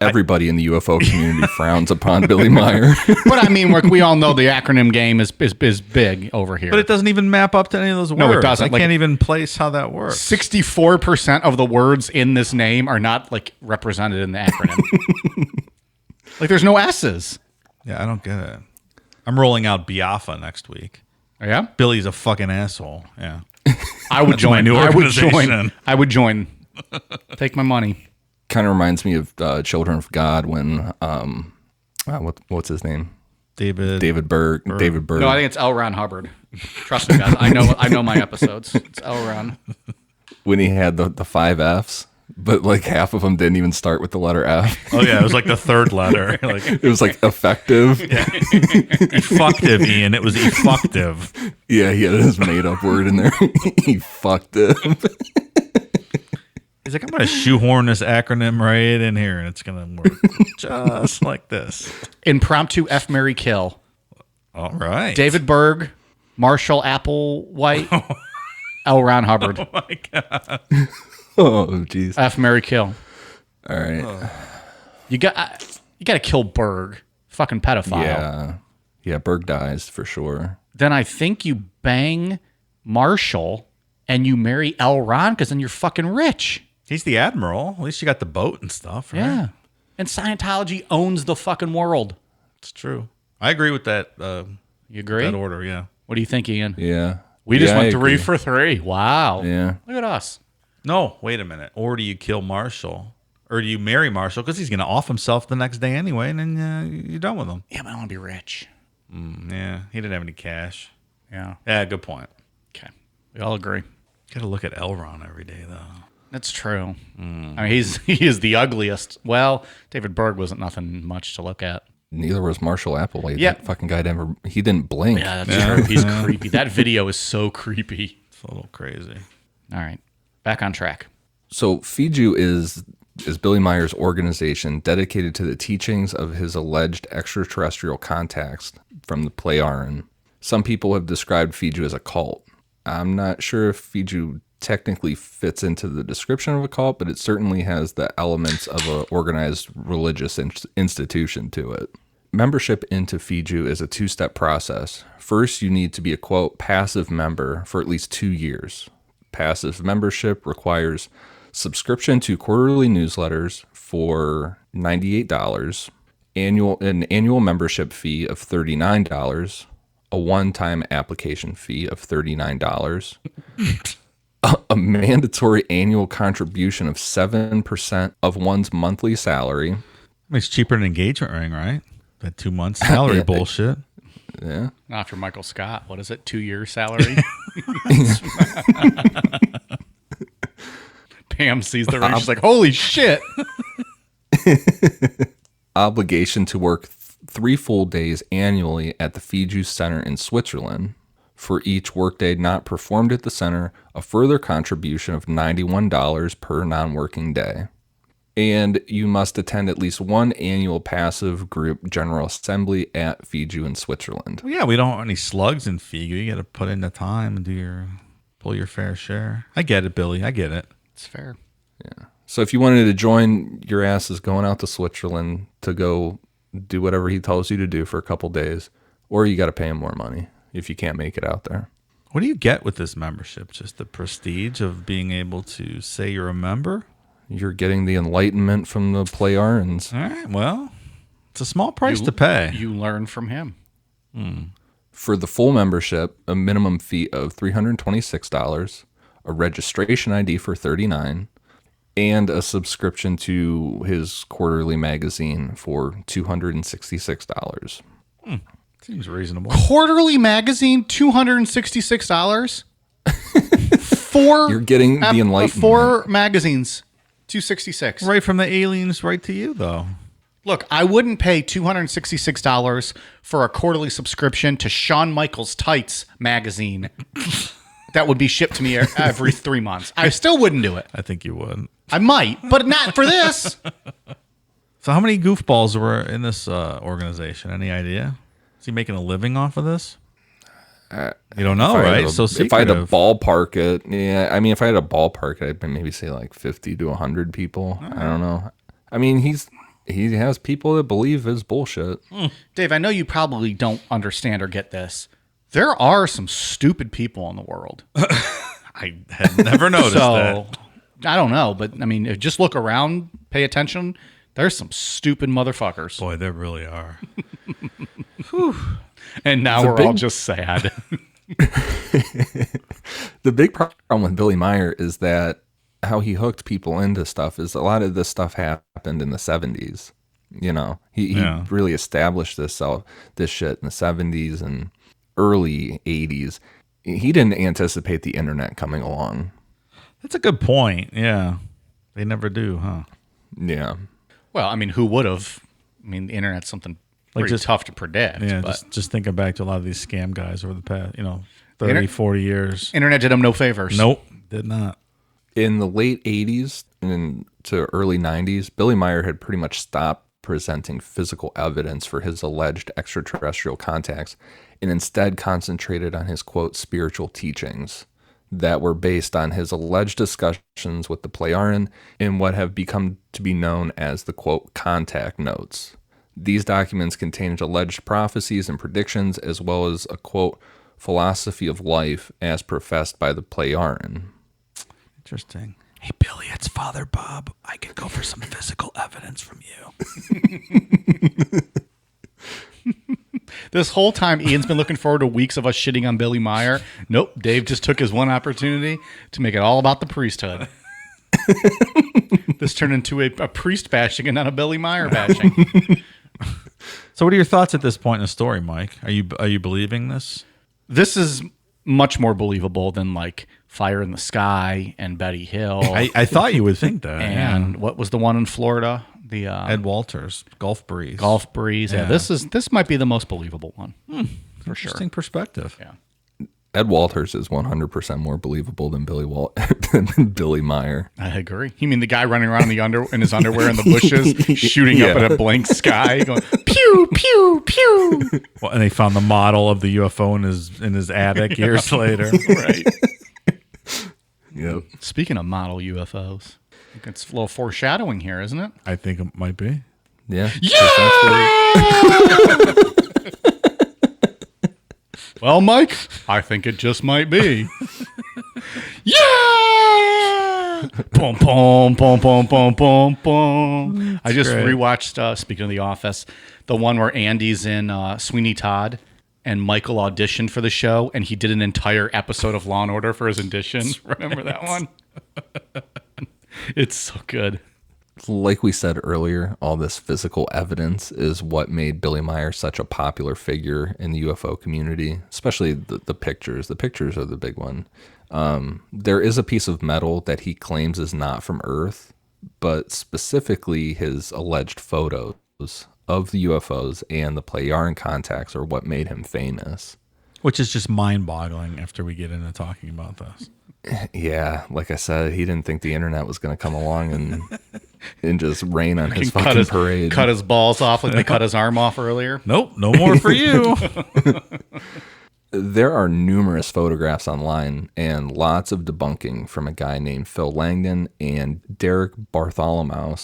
Everybody in the UFO community frowns upon Billy Meier.
But I mean, we all know the acronym game is big over here.
But it doesn't even map up to any of those words.
No, it doesn't.
I
Like-
can't even place how that works.
64% of the words in this name are not like represented in the acronym. Like there's no S's.
Yeah, I don't get it. I'm rolling out Biafra next week.
Oh, yeah?
Billy's a fucking asshole. Yeah.
I would join.
new
I would join.
organization.
I would join. Take my money.
Kind of reminds me of Children of God when, what's his name? David Berg. David Berg.
No, I think it's L. Ron Hubbard. Trust me, guys. I know my episodes. It's L. Ron.
When he had the 5 Fs, but like half of them didn't even start with the letter F.
Oh, yeah. It was like the third letter. Like,
It was like effective.
effective, Ian. It was effective.
Yeah, he had his made up word in there. He fucked it.
He's like, I'm going to shoehorn this acronym right in here, and it's going to work just like this.
Impromptu F. Mary Kill.
All right.
David Berg, Marshall Applewhite, L. Ron Hubbard.
Oh, my God.
Oh, jeez.
F. Mary Kill.
All right.
You got to kill Berg. Fucking pedophile.
Yeah. Yeah, Berg dies for sure.
Then I think you bang Marshall and you marry L. Ron because then you're fucking rich.
He's the admiral. At least you got the boat and stuff, right?
Yeah. And Scientology owns the fucking world.
It's true. I agree with that.
You agree?
That order, yeah.
What do you think, Ian?
Yeah.
We just
Yeah,
went
I
3
agree.
for 3. Wow.
Yeah.
Look at us.
No, wait a minute. Or do you kill Marshall? Or do you marry Marshall? Because he's going to off himself the next day anyway, and then you're done with him.
Yeah, but I want to be rich.
Yeah, he didn't have any cash.
Yeah.
Yeah, good point.
Okay. We all agree.
Got to look at Elron every day, though.
That's true. I mean, he is the ugliest. Well, David Berg wasn't nothing much to look at.
Neither was Marshall Applewhite.
Yeah.
That fucking guy he didn't blink.
Yeah, that's true. He's creepy. That video is so creepy.
It's a little crazy.
All right. Back on track.
So FIJU is Billy Meier's organization dedicated to the teachings of his alleged extraterrestrial contacts from the Pleiaren. Some people have described FIJU as a cult. I'm not sure if FIJU technically fits into the description of a cult, but it certainly has the elements of an organized religious institution to it. Membership into FIJU is a two-step process. First, you need to be a, quote, passive member for at least 2 years. Passive membership requires subscription to quarterly newsletters for $98, an annual membership fee of $39, a one-time application fee of $39, a mandatory annual contribution of 7% of one's monthly salary.
It's cheaper than an engagement ring, right? That 2 months salary bullshit.
Yeah.
After Michael Scott, what is it? 2 years salary? Pam sees the ring. She's like, holy shit.
Obligation to work 3 full days annually at the FIJU Center in Switzerland. For each workday not performed at the center, a further contribution of $91 per non-working day. And you must attend at least one annual passive group general assembly at FIJU in Switzerland.
Well, yeah, we don't want any slugs in FIJU. You got to put in the time and pull your fair share. I get it, Billy. I get it.
It's fair.
Yeah. So if you wanted to join, your ass is going out to Switzerland to go do whatever he tells you to do for a couple days, or you got to pay him more money if you can't make it out there.
What do you get with this membership? Just the prestige of being able to say you're a member?
You're getting the enlightenment from the Pleiarens.
All right, well, it's a small price to pay.
You learn from him.
For the full membership, a minimum fee of $326, a registration ID for $39, and a subscription to his quarterly magazine for $266.
Seems reasonable.
Quarterly magazine, $266?
You're getting the enlightenment.
4 magazines, $266.
Right from the aliens right to you, though.
Look, I wouldn't pay $266 for a quarterly subscription to Shawn Michaels Tights magazine that would be shipped to me every 3 months. I still wouldn't do it.
I think you would.
I might, but not for this.
So how many goofballs were in this organization? Any idea? Is he making a living off of this? You don't know, right?
If I had to ballpark it, yeah. I mean, if I had to ballpark it, I'd maybe say like 50 to 100 people. I don't know. I mean, he has people that believe his bullshit.
Dave, I know you probably don't understand or get this. There are some stupid people in the world.
I had never noticed that.
I don't know, but I mean, if just look around, pay attention. There's some stupid motherfuckers.
Boy, there really are.
And now we're all just sad.
The big problem with Billy Meier is that how he hooked people into stuff is a lot of this stuff happened in the 70s. You know, he really established this shit in the 70s and early 80s. He didn't anticipate the internet coming along.
That's a good point. Yeah. They never do, huh?
Yeah.
Well, I mean, who would have? I mean, the internet's something pretty tough to predict.
Yeah,
but
just thinking back to a lot of these scam guys over the past, 30, 40 years.
Internet did them no favors.
Nope, did not.
In the late 80s and to early 90s, Billy Meier had pretty much stopped presenting physical evidence for his alleged extraterrestrial contacts and instead concentrated on his, quote, spiritual teachings that were based on his alleged discussions with the Pleiaren in what have become to be known as the, quote, contact notes. These documents contained alleged prophecies and predictions as well as a, quote, philosophy of life as professed by the Pleiaren.
Interesting. Hey, Billy, it's Father Bob. I could go for some physical evidence from you.
This whole time, Ian's been looking forward to weeks of us shitting on Billy Meier. Nope, Dave just took his one opportunity to make it all about the priesthood. This turned into a priest bashing and not a Billy Meier bashing.
So what are your thoughts at this point in the story, Mike? Are you believing this?
This is much more believable than like Fire in the Sky and Betty Hill.
I thought you would think that.
and what was the one in Florida? The
Ed Walters, Gulf Breeze.
Gulf Breeze. Yeah, this might be the most believable one for sure.
Interesting perspective.
Yeah.
Ed Walters is 100% more believable than than Billy Meier.
I agree. You mean the guy running around in his underwear in the bushes, shooting up at a blank sky, going pew pew pew?
Well, and they found the model of the UFO in his attic years later.
Right.
Yep.
Speaking of model UFOs, I think it's a little foreshadowing here, isn't it?
I think it might be.
Yeah.
Well, Mike, I think it just might be. Yeah! Boom, boom, boom, boom, boom, boom, boom. I just rewatched, speaking of The Office, the one where Andy's in Sweeney Todd and Michael auditioned for the show and he did an entire episode of Law & Order for his audition. Remember that one? It's so good.
Like we said earlier, all this physical evidence is what made Billy Meier such a popular figure in the UFO community, especially the pictures. The pictures are the big one. There is a piece of metal that he claims is not from Earth, but specifically his alleged photos of the UFOs and the Pleiadian contacts are what made him famous.
Which is just mind-boggling after we get into talking about this.
Yeah, like I said, he didn't think the internet was going to come along and just rain on his fucking parade.
Cut his balls off like they cut his arm off earlier.
Nope, no more for you.
There are numerous photographs online and lots of debunking from a guy named Phil Langdon and Derek Bartholomew.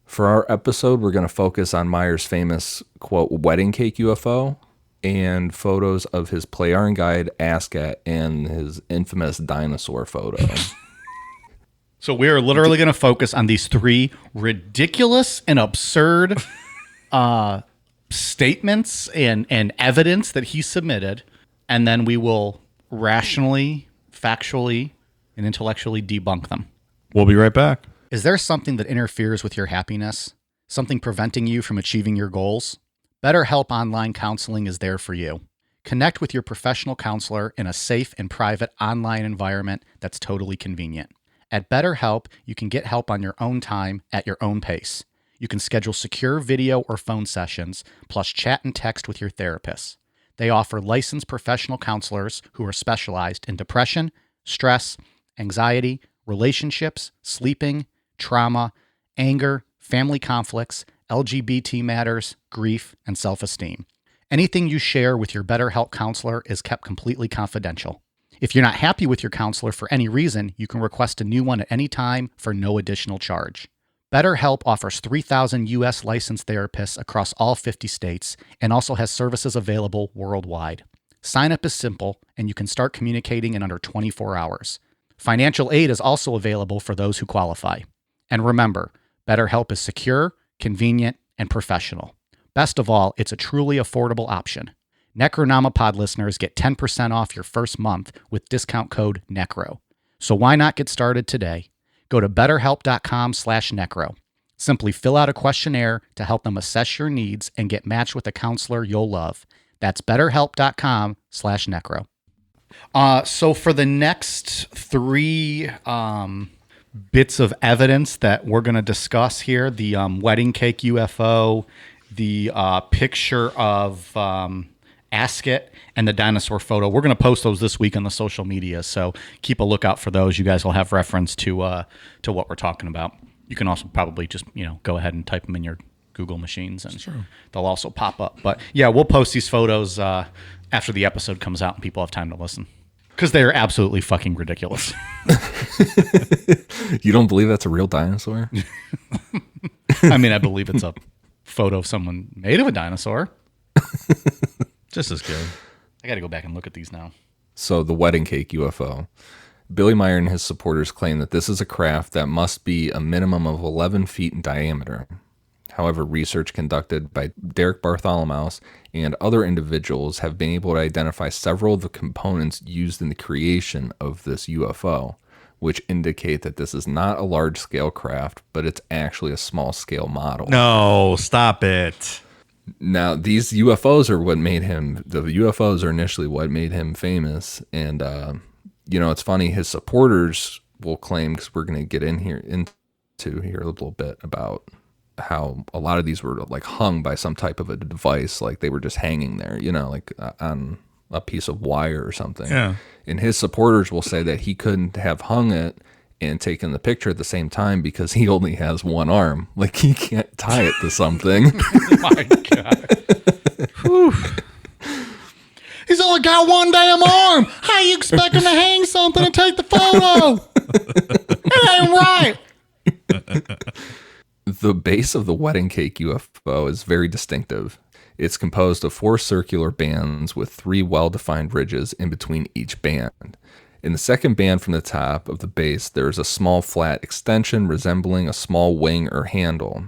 For our episode, we're going to focus on Meier's famous, quote, wedding cake UFO and photos of his Pleiadian guide, Ascat, and his infamous dinosaur photo.
So we're literally going to focus on these three ridiculous and absurd statements and evidence that he submitted, and then we will rationally, factually, and intellectually debunk them.
We'll be right back.
Is there something that interferes with your happiness? Something preventing you from achieving your goals? BetterHelp Online Counseling is there for you. Connect with your professional counselor in a safe and private online environment that's totally convenient. At BetterHelp, you can get help on your own time at your own pace. You can schedule secure video or phone sessions, plus chat and text with your therapist. They offer licensed professional counselors who are specialized in depression, stress, anxiety, relationships, sleeping, trauma, anger, family conflicts, LGBT matters, grief, and self-esteem. Anything you share with your BetterHelp counselor is kept completely confidential. If you're not happy with your counselor for any reason, you can request a new one at any time for no additional charge. BetterHelp offers 3,000 U.S. licensed therapists across all 50 states and also has services available worldwide. Sign up is simple, and you can start communicating in under 24 hours. Financial aid is also available for those who qualify. And remember, BetterHelp is secure, convenient, and professional. Best of all, it's a truly affordable option. Necronomipod listeners get 10% off your first month with discount code NECRO. So why not get started today? Go to betterhelp.com/necro. Simply fill out a questionnaire to help them assess your needs and get matched with a counselor you'll love. That's betterhelp.com/necro. So for the next three bits of evidence that we're going to discuss here, the wedding cake UFO, the picture of Ascat, and the dinosaur photo. We're going to post those this week on the social media, so keep a lookout for those. You guys will have reference to what we're talking about. You can also probably just go ahead and type them in your Google machines, and they'll also pop up. But yeah, we'll post these photos after the episode comes out and people have time to listen, because they are absolutely fucking ridiculous.
You don't believe that's a real dinosaur?
I mean, I believe it's a photo of someone made of a dinosaur.
Just as good.
I got to go back and look at these now.
So the wedding cake UFO. Billy Meier and his supporters claim that this is a craft that must be a minimum of 11 feet in diameter. However, research conducted by Derek Bartholomew and other individuals have been able to identify several of the components used in the creation of this UFO, which indicate that this is not a large-scale craft, but it's actually a small-scale model.
No, stop it.
Now, these UFOs are what made him, the UFOs are initially what made him famous. And, it's funny, his supporters will claim, because we're going to get into here a little bit about how a lot of these were like hung by some type of a device, like they were just hanging there, like on a piece of wire or something.
Yeah.
And his supporters will say that he couldn't have hung it and taken the picture at the same time because he only has one arm. Like he can't tie it to something.
My God. Whew. He's only got one damn arm. How you expecting to hang something and take the photo? It ain't right.
The base of the wedding cake UFO is very distinctive. It's composed of 4 circular bands with 3 well-defined ridges in between each band. In the second band from the top of the base, there is a small flat extension resembling a small wing or handle.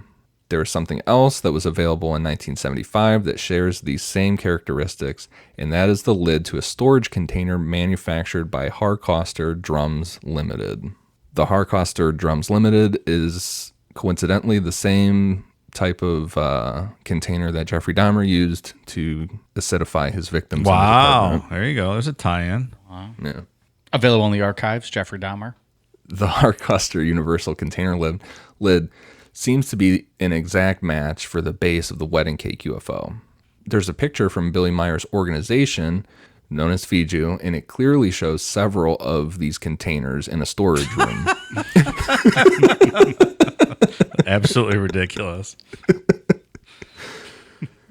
There is something else that was available in 1975 that shares these same characteristics, and that is the lid to a storage container manufactured by Harcoster Drums Limited. The Harcoster Drums Limited is coincidentally the same type of container that Jeffrey Dahmer used to acidify his victims.
Wow. There you go. There's a tie-in.
Wow.
Yeah.
Available in the archives, Jeffrey Dahmer.
The Harcoster Universal Container lid seems to be an exact match for the base of the wedding cake UFO. There's a picture from Billy Meier's organization, known as FIJU, and it clearly shows several of these containers in a storage room.
Absolutely ridiculous.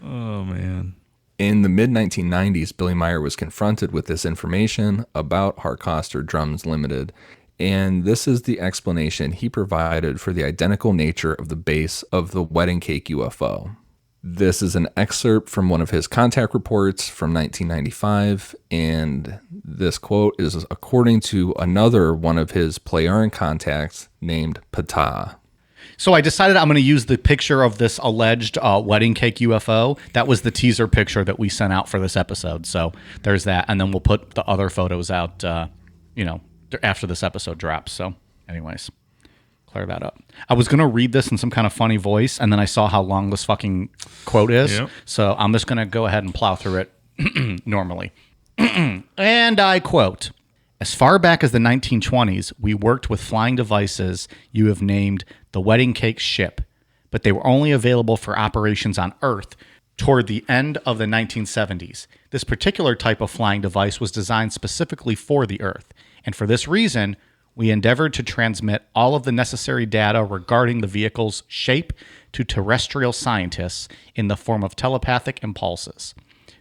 Oh, man.
In the mid-1990s, Billy Meier was confronted with this information about Harcoster Drums Limited, and this is the explanation he provided for the identical nature of the base of the wedding cake UFO. This is an excerpt from one of his contact reports from 1995, and this quote is according to another one of his Pleiaren contacts named Ptah.
So I decided I'm going to use the picture of this alleged wedding cake UFO. That was the teaser picture that we sent out for this episode. So there's that. And then we'll put the other photos out, after this episode drops. So anyways, clear that up. I was going to read this in some kind of funny voice, and then I saw how long this fucking quote is. Yep. So I'm just going to go ahead and plow through it normally. And I quote, "As far back as the 1920s, we worked with flying devices you have named the wedding cake ship, but they were only available for operations on Earth toward the end of the 1970s. This particular type of flying device was designed specifically for the Earth, and for this reason, we endeavored to transmit all of the necessary data regarding the vehicle's shape to terrestrial scientists in the form of telepathic impulses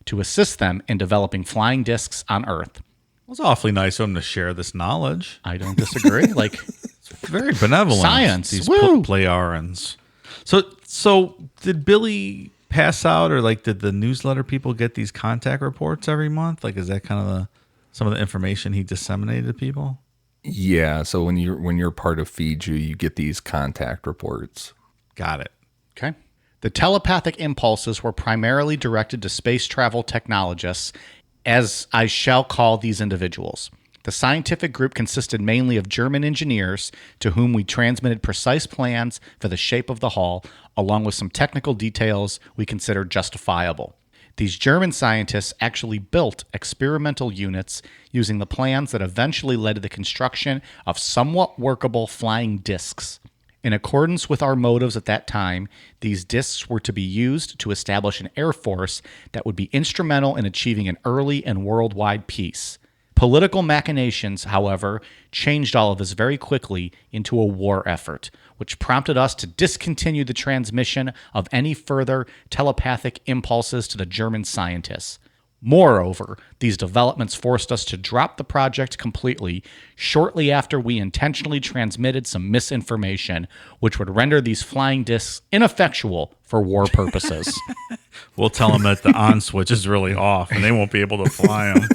to assist them in developing flying discs on Earth."
Well, it's awfully nice of him to share this knowledge.
I don't disagree.
It's very benevolent.
Science.
These
Woo!
Pleiarans. So did Billy pass out, or did the newsletter people get these contact reports every month? Is that kind of some of the information he disseminated to people?
Yeah. So when you're part of FIJU, you get these contact reports.
Got it.
Okay. The telepathic impulses were primarily directed to space travel technologists, as I shall call these individuals. The scientific group consisted mainly of German engineers to whom we transmitted precise plans for the shape of the hull, along with some technical details we considered justifiable. These German scientists actually built experimental units using the plans that eventually led to the construction of somewhat workable flying discs. In accordance with our motives at that time, these discs were to be used to establish an air force that would be instrumental in achieving an early and worldwide peace. Political machinations, however, changed all of this very quickly into a war effort, which prompted us to discontinue the transmission of any further telepathic impulses to the German scientists. Moreover, these developments forced us to drop the project completely shortly after we intentionally transmitted some misinformation, which would render these flying discs ineffectual for war purposes.
We'll tell them that the on switch is really off, and they won't be able to fly them.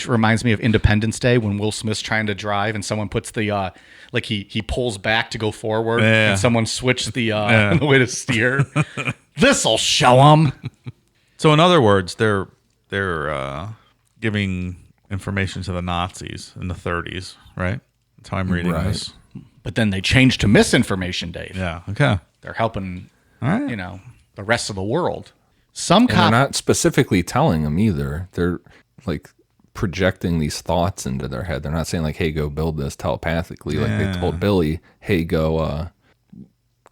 Reminds me of Independence Day when Will Smith's trying to drive and someone puts the he pulls back to go forward and someone switched the way to steer. This'll show them.
So in other words, they're giving information to the Nazis in the 30s, right? That's how I'm reading this.
But then they changed to misinformation, Dave.
Yeah. Okay.
They're helping,
All right.
the rest of the world. Some
And they're not specifically telling them either. They're like projecting these thoughts into their head. They're not saying like, hey, go build this telepathically. Like they told Billy, hey, go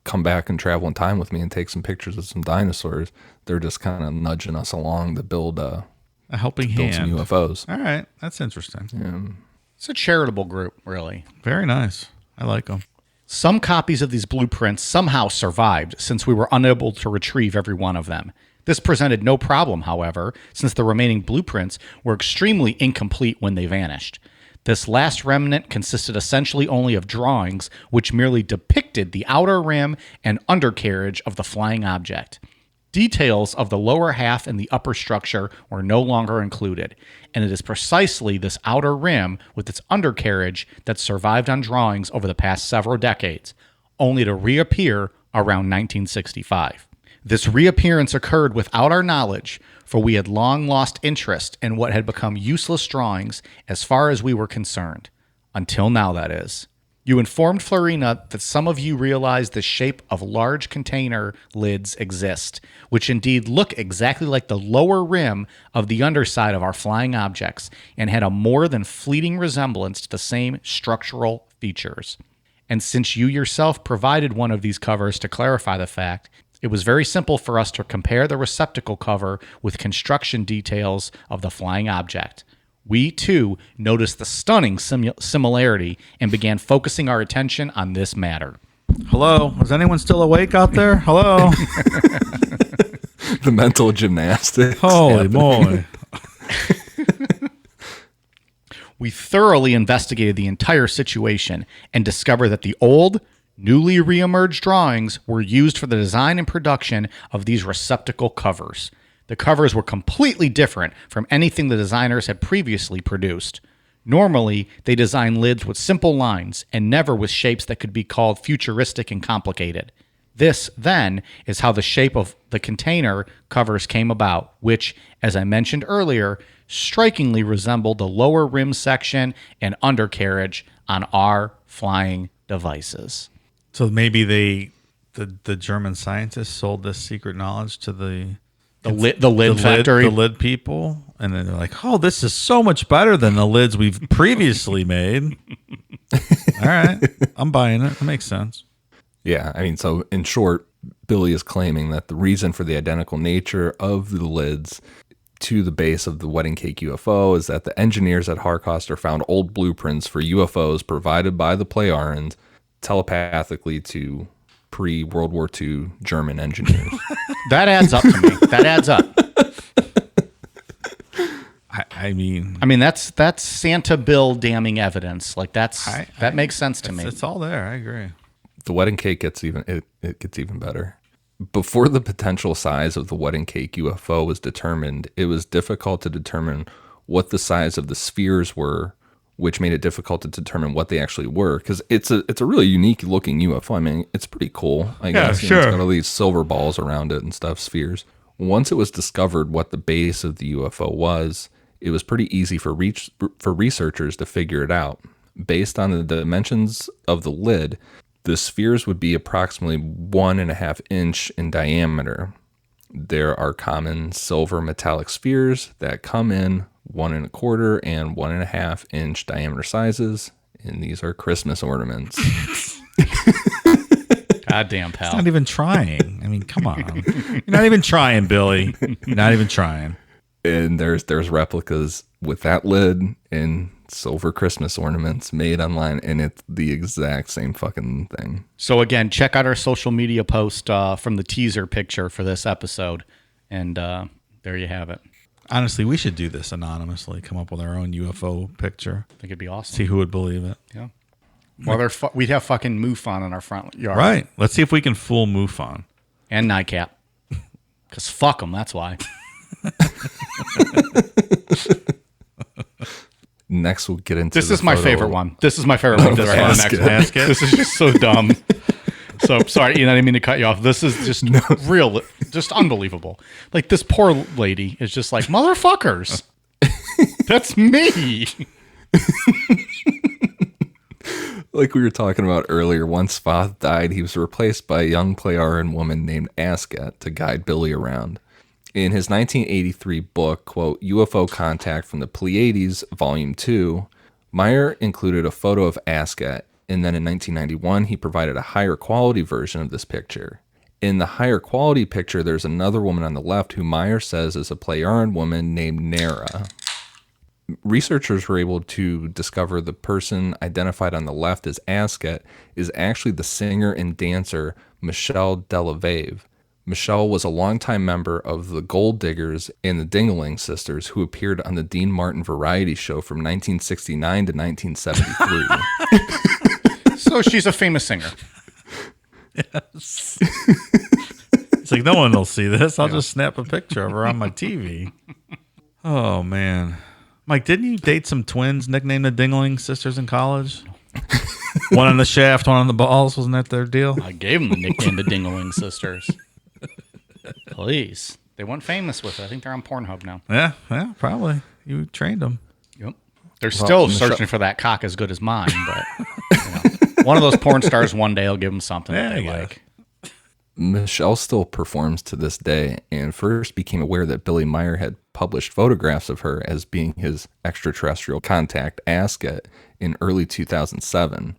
come back and travel in time with me and take some pictures of some dinosaurs. They're just kind of nudging us along to build
a helping
build
hand.
some UFOs.
All right. That's interesting.
Yeah.
It's a charitable group, really.
Very nice. I like them.
Some copies of these blueprints somehow survived since we were unable to retrieve every one of them. This presented no problem, however, since the remaining blueprints were extremely incomplete when they vanished. This last remnant consisted essentially only of drawings which merely depicted the outer rim and undercarriage of the flying object. Details of the lower half and the upper structure were no longer included, and it is precisely this outer rim with its undercarriage that survived on drawings over the past several decades, only to reappear around 1965. This reappearance occurred without our knowledge, for we had long lost interest in what had become useless drawings as far as we were concerned. Until now, that is. You informed Florina that some of you realized the shape of large container lids exist, which indeed look exactly like the lower rim of the underside of our flying objects and had a more than fleeting resemblance to the same structural features. And since you yourself provided one of these covers to clarify the fact, it was very simple for us to compare the receptacle cover with construction details of the flying object. We, too, noticed the stunning similarity and began focusing our attention on this matter.
Hello? Is anyone still awake out there? Hello?
The mental gymnastics.
Holy moly.
We thoroughly investigated the entire situation and discovered that the old, newly reemerged drawings were used for the design and production of these receptacle covers. The covers were completely different from anything the designers had previously produced. Normally, they design lids with simple lines and never with shapes that could be called futuristic and complicated. This, then, is how the shape of the container covers came about, which, as I mentioned earlier, strikingly resembled the lower rim section and undercarriage on our flying devices.
So maybe the German scientists sold this secret knowledge to the
lid factory.
The lid people. And then they're like, oh, this is so much better than the lids we've previously made. All right. I'm buying it. That makes sense.
Yeah, I mean, so in short, Billy is claiming that the reason for the identical nature of the lids to the base of the wedding cake UFO is that the engineers at Harcoster found old blueprints for UFOs provided by the Plejarians telepathically to pre-World War II German engineers.
That adds up to me. That adds up.
I mean,
that's Santa Bill damning evidence. Like that makes sense to me.
It's all there. I agree.
The wedding cake gets even better. Before the potential size of the wedding cake UFO was determined, it was difficult to determine what the size of the spheres were, which made it difficult to determine what they actually were. Because it's a really unique looking UFO. I mean, it's pretty cool. I guess.
Sure.
It's got all these silver balls around it and stuff, spheres. Once it was discovered what the base of the UFO was, it was pretty easy for researchers to figure it out. Based on the dimensions of the lid, the spheres would be approximately 1.5 inch in diameter. There are common silver metallic spheres that come in 1.25 and 1.5 inch diameter sizes, and these are Christmas ornaments.
Goddamn, pal.
It's not even trying. I mean, come on. You're not even trying, Billy. You're not even trying.
And there's replicas with that lid and silver Christmas ornaments made online, and it's the exact same fucking thing.
So again, check out our social media post from the teaser picture for this episode, and there you have it.
Honestly, we should do this anonymously. Come up with our own UFO picture.
I think it'd be awesome.
See who would believe it.
Yeah. Well, we'd have fucking MUFON in our front yard.
Right. Let's see if we can fool MUFON.
And NICAP. Because fuck them, that's why.
Next, we'll get into
this is my favorite one. This is my favorite one. This is just so dumb. So sorry, I didn't mean to cut you off. This is just real, just unbelievable. Like this poor lady is just like, motherfuckers. That's me.
Like we were talking about earlier, once Sfath died, he was replaced by a young Playaran woman named Asket to guide Billy around. In his 1983 book, quote, UFO Contact from the Pleiades, Volume 2, Meier included a photo of Asket, and then in 1991, he provided a higher quality version of this picture. In the higher quality picture, there's another woman on the left who Meier says is a Playaran woman named Nara. Researchers were able to discover the person identified on the left as Asket is actually the singer and dancer Michelle Delavave. Michelle was a longtime member of the Gold Diggers and the Dingaling Sisters who appeared on the Dean Martin variety show from 1969 to 1973.
So she's a famous singer.
Yes. It's like, no one will see this. I'll just snap a picture of her on my TV. Oh, man. Mike, didn't you date some twins nicknamed the Dingling Sisters in college? One on the shaft, one on the balls. Wasn't that their deal?
I gave them the nickname the Dingling Sisters. Please. They weren't famous with it. I think they're on Pornhub now.
Yeah, probably. You trained them.
Yep. They're still searching for that cock as good as mine, but one of those porn stars one day will give them something that they like.
Michelle still performs to this day and first became aware that Billy Meier had published photographs of her as being his extraterrestrial contact Asket in early 2007.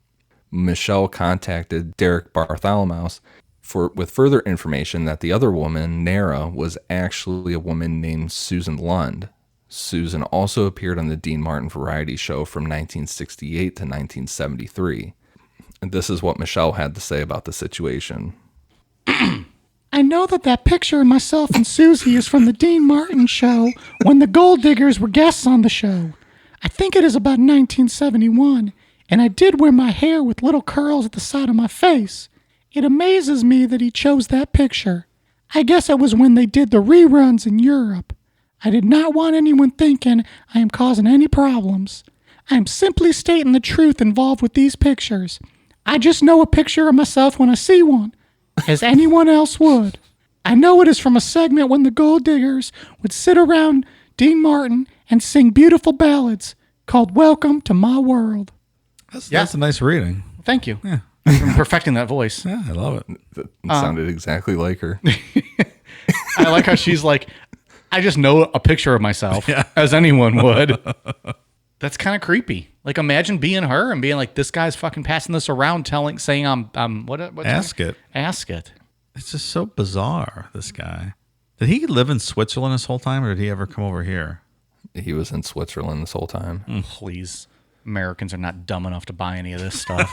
Michelle contacted Derek Bartholomew's with further information that the other woman, Nara, was actually a woman named Susan Lund. Susan also appeared on the Dean Martin variety show from 1968 to 1973. And this is what Michelle had to say about the situation.
I know that picture of myself and Susie is from the Dean Martin show when the Gold Diggers were guests on the show. I think it is about 1971, and I did wear my hair with little curls at the side of my face. It amazes me that he chose that picture. I guess it was when they did the reruns in Europe. I did not want anyone thinking I am causing any problems. I am simply stating the truth involved with these pictures. I just know a picture of myself when I see one, as anyone else would. I know it is from a segment when the Gold Diggers would sit around Dean Martin and sing beautiful ballads called Welcome to My World.
That's a nice reading.
Thank you.
Yeah.
I'm perfecting that voice.
Yeah, I love it.
That sounded exactly like her.
I like how she's like, I just know a picture of myself, as anyone would. That's kind of creepy. Like, imagine being her and being like, this guy's fucking passing this around, saying I'm what?
Ask it. It's just so bizarre. This guy. Did he live in Switzerland this whole time, or did he ever come over here?
He was in Switzerland this whole time.
Please, Americans are not dumb enough to buy any of this stuff.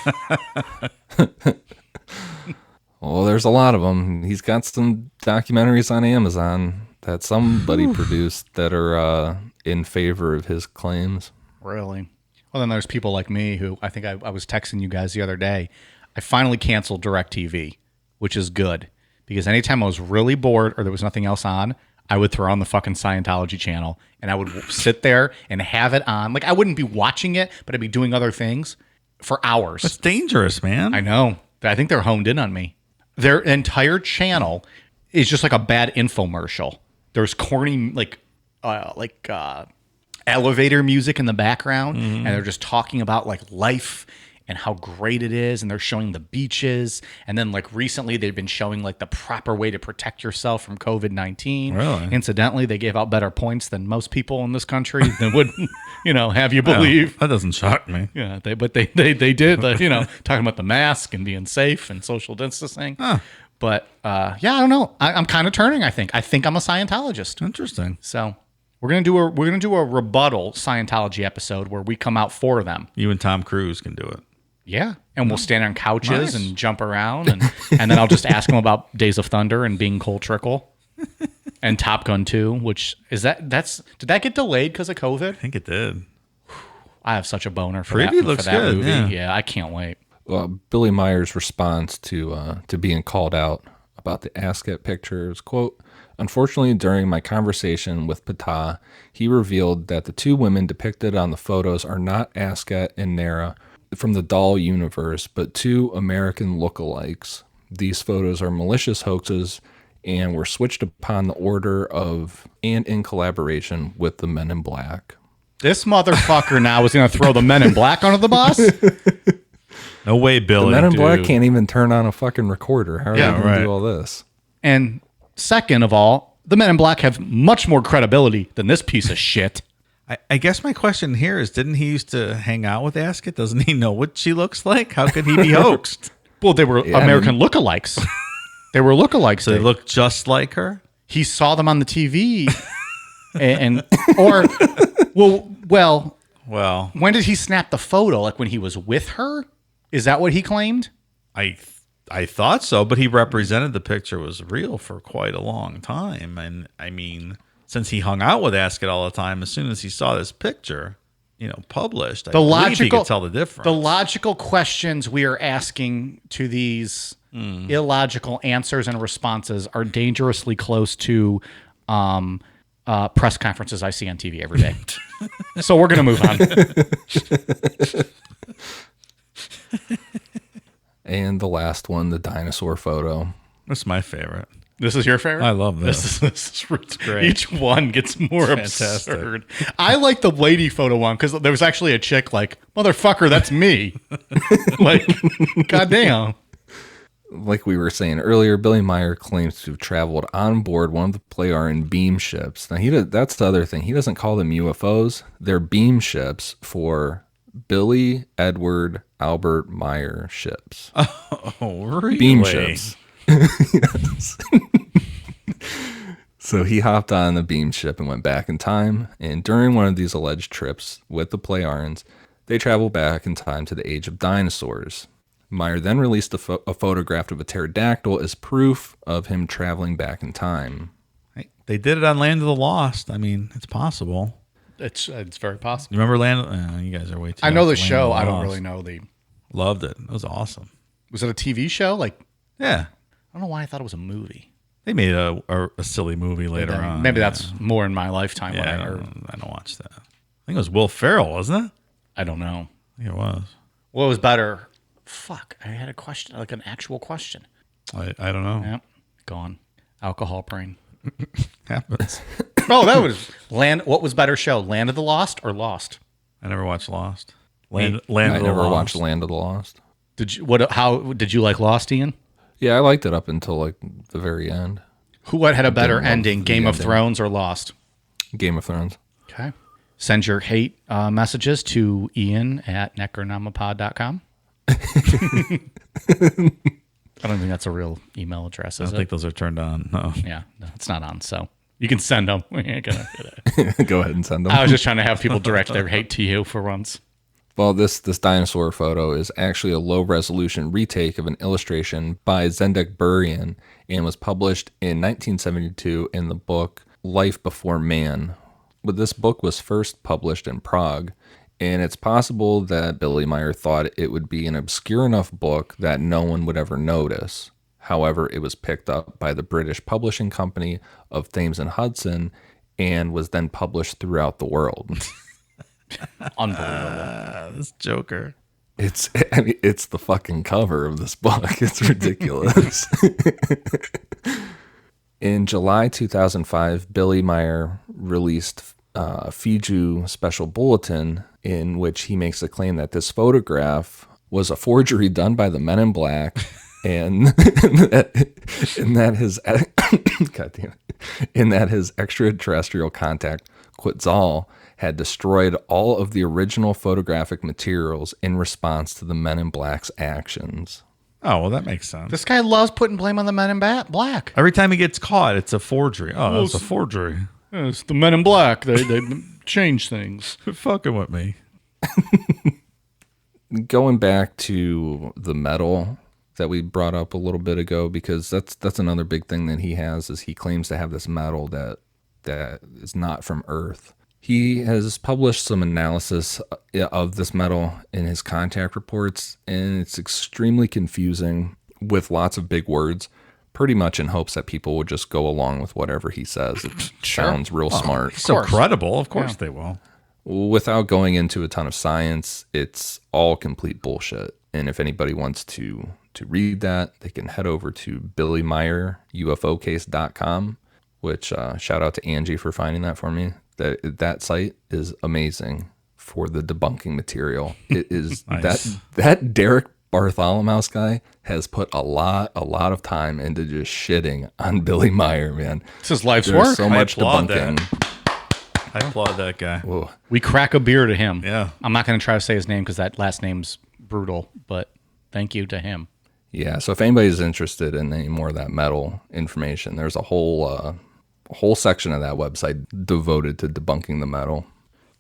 Well, there's a lot of them. He's got some documentaries on Amazon that somebody produced that are in favor of his claims.
Really? Well, then there's people like me who I think I was texting you guys the other day. I finally canceled DirecTV, which is good because anytime I was really bored or there was nothing else on, I would throw on the fucking Scientology channel and I would sit there and have it on. Like, I wouldn't be watching it, but I'd be doing other things for hours.
That's dangerous, man.
I know. I think they're honed in on me. Their entire channel is just like a bad infomercial. There's corny, elevator music in the background, and they're just talking about like life and how great it is, and they're showing the beaches, and then like recently they've been showing like the proper way to protect yourself from COVID-19.
Really?
Incidentally, they gave out better points than most people in this country that would, have you believe.
That doesn't shock me.
Yeah, they did, talking about the mask and being safe and social distancing.
Huh.
But I don't know. I'm kind of turning. I think I'm a Scientologist.
Interesting.
So we're gonna do a rebuttal Scientology episode where we come out for them.
You and Tom Cruise can do it.
Yeah, and we'll stand on couches
Nice.
and jump around, and then I'll just ask them about Days of Thunder and being Cole Trickle, and Top Gun 2. Which is did that get delayed because of COVID?
I think it did.
I have such a boner for
Preview
that.
looks
for that
good,
movie.
yeah.
I can't wait.
Billy Meier's response to being called out about the Asket pictures, quote, "Unfortunately, during my conversation with Ptah, he revealed that the two women depicted on the photos are not Asket and Nara from the doll universe, but two American lookalikes. These photos are malicious hoaxes and were switched upon the order of and in collaboration with the Men in Black."
This motherfucker now is going to throw the Men in Black under the bus?
No way, Billy.
The Men in Black
dude.
can't even turn on a fucking recorder. How are
Yeah,
they going
right.
to do all this?
And second of all, the Men in Black have much more credibility than this piece of shit.
I guess my question here is, didn't he used to hang out with Asket? Doesn't he know what she looks like? How could he be hoaxed?
Well, they were American lookalikes. They were lookalikes.
So they look just like her?
He saw them on the TV, and or well,
Well,
when did he snap the photo? Like when he was with her? Is that what he claimed?
I thought so, but he represented the picture was real for quite a long time. And I mean, since he hung out with Asket all the time, as soon as he saw this picture, published, I believe he could tell the difference.
The logical questions we are asking to these illogical answers and responses are dangerously close to press conferences I see on TV every day. So we're going to move on.
And the last one, the dinosaur photo.
That's my favorite.
This is your favorite?
I love this.
This is
great.
Each one gets more
Fantastic.
absurd. I like the lady photo one because there was actually a chick like, motherfucker, that's me. Like, goddamn.
Like we were saying earlier, Billy Meier claims to have traveled on board one of the Pleiaren beam ships. Now, that's the other thing. He doesn't call them UFOs. They're beam ships for Billy, Edward, Albert Meier ships.
Oh, really?
Beam ships. Yes. So he hopped on the beam ship and went back in time. And during one of these alleged trips with the Pleiarans, they traveled back in time to the age of dinosaurs. Meier then released a photograph of a pterodactyl as proof of him traveling back in time.
They did it on Land of the Lost. I mean, it's possible.
It's very possible.
You remember Land? You guys are way too.
I know
young
the
for Land
show.
of the
I don't
Lost.
really know the.
Loved it. It was awesome.
Was it a TV show? Like,
Yeah,
I don't know why I thought it was a movie.
they made a silly movie later on.
Maybe that's more in my lifetime.
Yeah,
when
I don't watch that. I think it was Will Ferrell, wasn't it?
I don't know.
I think it was.
What was better? Fuck, I had a question, like an actual question.
I don't know.
Yep, gone. Alcohol brain.
Happens.
Oh, that was Land. What was better show, Land of the Lost or Lost?
I never watched Lost. Land
I
of the
never
Lost.
watched Land of the Lost.
Did you? How did you like Lost, Ian?
Yeah, I liked it up until like the very end.
Who had a better
Didn't love
ending,
the
Game of
ending.
Thrones or Lost?
Game of Thrones.
Okay. Send your hate messages to Ian at necronomapod.com. I don't think that's a real email address,
I
is
don't
it?
think those are turned on. No.
Yeah, no, it's not on. So you can send them. We ain't gonna-
Go ahead and send them.
I was just trying to have people direct their hate to you for once.
Well, this dinosaur photo is actually a low-resolution retake of an illustration by Zendek Burian and was published in 1972 in the book Life Before Man. But this book was first published in Prague, and it's possible that Billy Meier thought it would be an obscure enough book that no one would ever notice. However, it was picked up by the British publishing company of Thames and Hudson and was then published throughout the world.
Unbelievable.
This Joker.
It's the fucking cover of this book. It's ridiculous. In July 2005, Billy Meier released a Fiju special bulletin in which he makes a claim that this photograph was a forgery done by the Men in Black, and that his extraterrestrial contact Quetzal had destroyed all of the original photographic materials in response to the Men in Black's actions.
Oh, well, that makes sense.
This guy loves putting blame on the Men in Black.
Every time he gets caught, it's a forgery. Oh, that's a forgery.
Yeah, it's the Men in Black. They change things.
Quit fucking with me.
Going back to the metal that we brought up a little bit ago, because that's another big thing that he has, is he claims to have this metal that is not from Earth. He has published some analysis of this metal in his contact reports, and it's extremely confusing with lots of big words, pretty much in hopes that people will just go along with whatever he says. It sounds real smart.
So credible. Of course they will.
Without going into a ton of science, it's all complete bullshit. And if anybody wants to read that, they can head over to BillyMeierUFOcase.com, which shout out to Angie for finding that for me. That site is amazing for the debunking material. It is
Nice.
that Derek Bartholomew guy has put a lot of time into just shitting on Billy Meier, man.
This is life's
There's
work.
so much
applaud
debunking.
I applaud that guy.
Whoa.
We crack a beer to him.
Yeah.
I'm not going to try to say his name because that last name's brutal, but thank you to him.
Yeah, so if anybody's interested in any more of that metal information, there's a whole section of that website devoted to debunking the metal.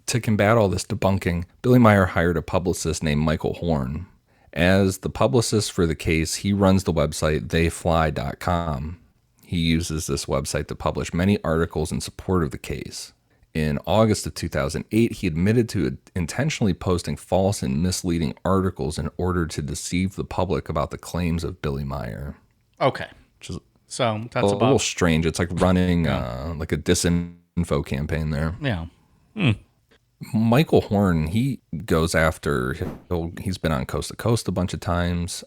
To combat all this debunking, Billy Meier hired a publicist named Michael Horn. As the publicist for the case, he runs the website theyfly.com. He uses this website to publish many articles in support of the case. In August of 2008, he admitted to intentionally posting false and misleading articles in order to deceive the public about the claims of Billy Meier.
Okay.
Which is
So that's
a
about.
little strange. It's like running like a disinfo campaign there.
Yeah.
Michael Horn, he goes after, he's been on Coast to Coast a bunch of times.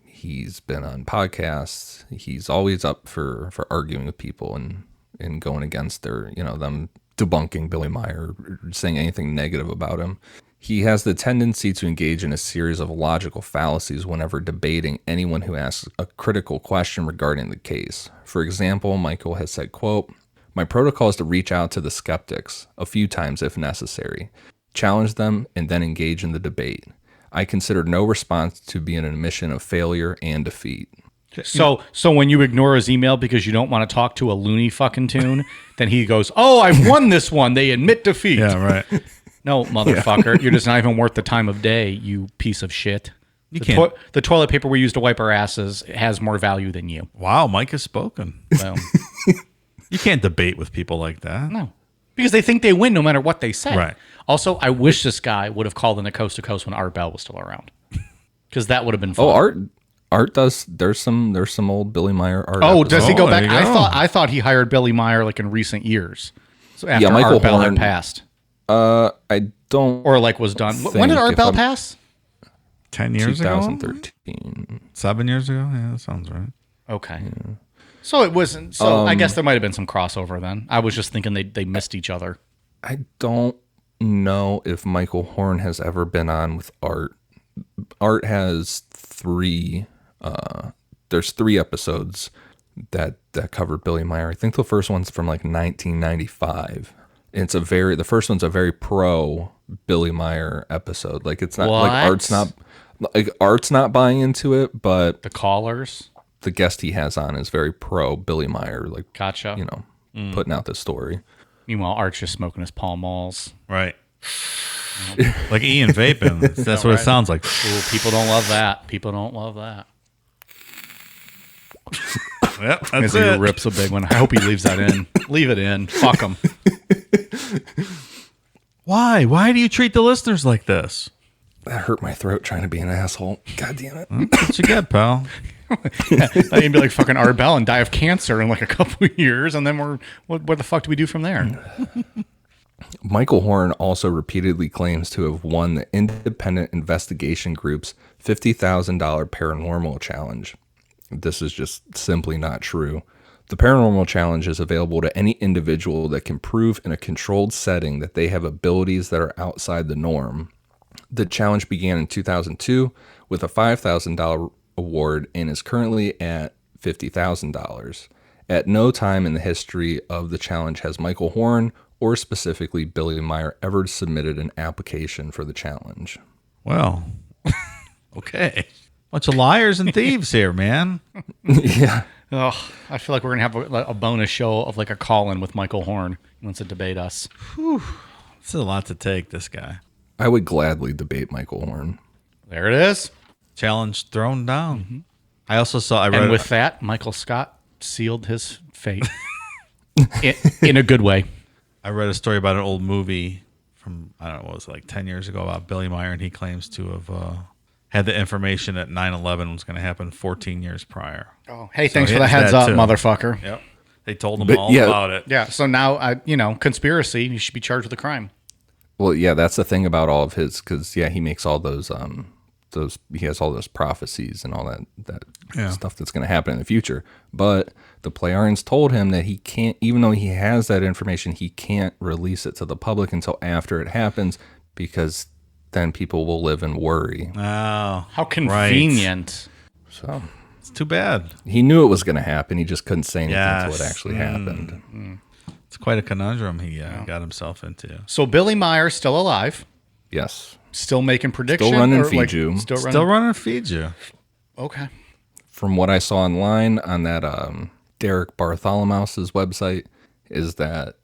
He's been on podcasts. He's always up for arguing with people and going against their, them debunking Billy Meier, or saying anything negative about him. He has the tendency to engage in a series of logical fallacies whenever debating anyone who asks a critical question regarding the case. For example, Michael has said, quote, "My protocol is to reach out to the skeptics a few times if necessary, challenge them, and then engage in the debate. I consider no response to be an admission of failure and defeat."
So when you ignore his email because you don't want to talk to a loony fucking tune, then he goes, "Oh, I've won this one. They admit defeat."
Yeah, right.
No, motherfucker. You're just not even worth the time of day, you piece of shit.
You can't.
The toilet paper we use to wipe our asses has more value than you.
Wow, Mike has spoken.
So,
You can't debate with people like that.
no. Because they think they win no matter what they say.
Right.
Also, I wish this guy would have called in the Coast to Coast when Art Bell was still around. Because that would have been fun.
Oh, Art does. There's some old Billy Meier art.
Oh,
episodes.
does he go
there
back?
you go.
I thought he hired Billy Meier like in recent years. So after
Michael
Art Bell
Horn-
had passed.
I don't.
Or like was done. When
think
did Art
if
Bell
I'm-
pass?
10 years ago?
2013.
7 years ago? Yeah, that sounds right.
Okay. So it wasn't. So I guess there might have been some crossover then. I was just thinking they missed each other.
I don't know if Michael Horn has ever been on with Art. Art has three. There's 3 episodes that cover Billy Meier. I think the first one's from like 1995. It's the first one's a very pro Billy Meier episode. Like it's not
What?
Art's not buying into it, but
The Callers.
the guest he has on is very pro Billy Meier. Like
Gotcha.
putting out the story.
Meanwhile, Art's just smoking his Pall Malls.
Right. Like Ian vaping. That's what it sounds like.
Ooh, people don't love that. People don't love that.
Yep,
As
that's
he
it.
rips a big one. I hope he leaves that in. Leave it in. Fuck him.
Why? Why do you treat the listeners like this?
That hurt my throat trying to be an asshole. God damn it.
That's what you get, pal.
You'd be like fucking Art Bell and die of cancer in like a couple of years, and then what the fuck do we do from there?
Michael Horn also repeatedly claims to have won the independent investigation group's $50,000 paranormal challenge. This is just simply not true. The paranormal challenge is available to any individual that can prove in a controlled setting that they have abilities that are outside the norm. The challenge began in 2002 with a $5,000 award and is currently at $50,000. At no time in the history of the challenge has Michael Horn, or specifically Billy Meier, ever submitted an application for the challenge.
Well, okay. Bunch of liars and thieves here, man.
Yeah.
Oh, I feel like we're gonna have a bonus show of like a call-in with Michael Horn. He wants to debate us.
It's a lot to take, this guy.
I would gladly debate Michael Horn.
There it is.
Challenge thrown down. I also saw, I read
And with that, Michael Scott sealed his fate in a good way.
I read a story about an old movie from, I don't know, what was it, like 10 years ago about Billy Meier, and he claims to have had the information that 9/11 was going to happen 14 years prior.
Oh, hey,
So
thanks
he
for the
has
heads
that
up,
too.
motherfucker.
Yep. They told him
But,
all
yeah.
about it.
Yeah, so now, conspiracy, you should be charged with a crime.
Well, yeah, that's the thing about all of his, because he makes all those he has all those prophecies and all that
Yeah.
stuff that's going to happen in the future. But the Pleiadians told him that he can't, even though he has that information, he can't release it to the public until after it happens, because then people will live in worry.
Oh,
How convenient.
So
it's too bad.
he knew it was going to happen. He just couldn't say anything until it
Yes.
actually happened.
It's quite a conundrum he got himself into.
So Billy Meier still alive,
Yes.
still making predictions.
Still running
or, like,
Fiju.
Still running feed you.
Okay.
From what I saw online on that Derek Bartholomew's website, is that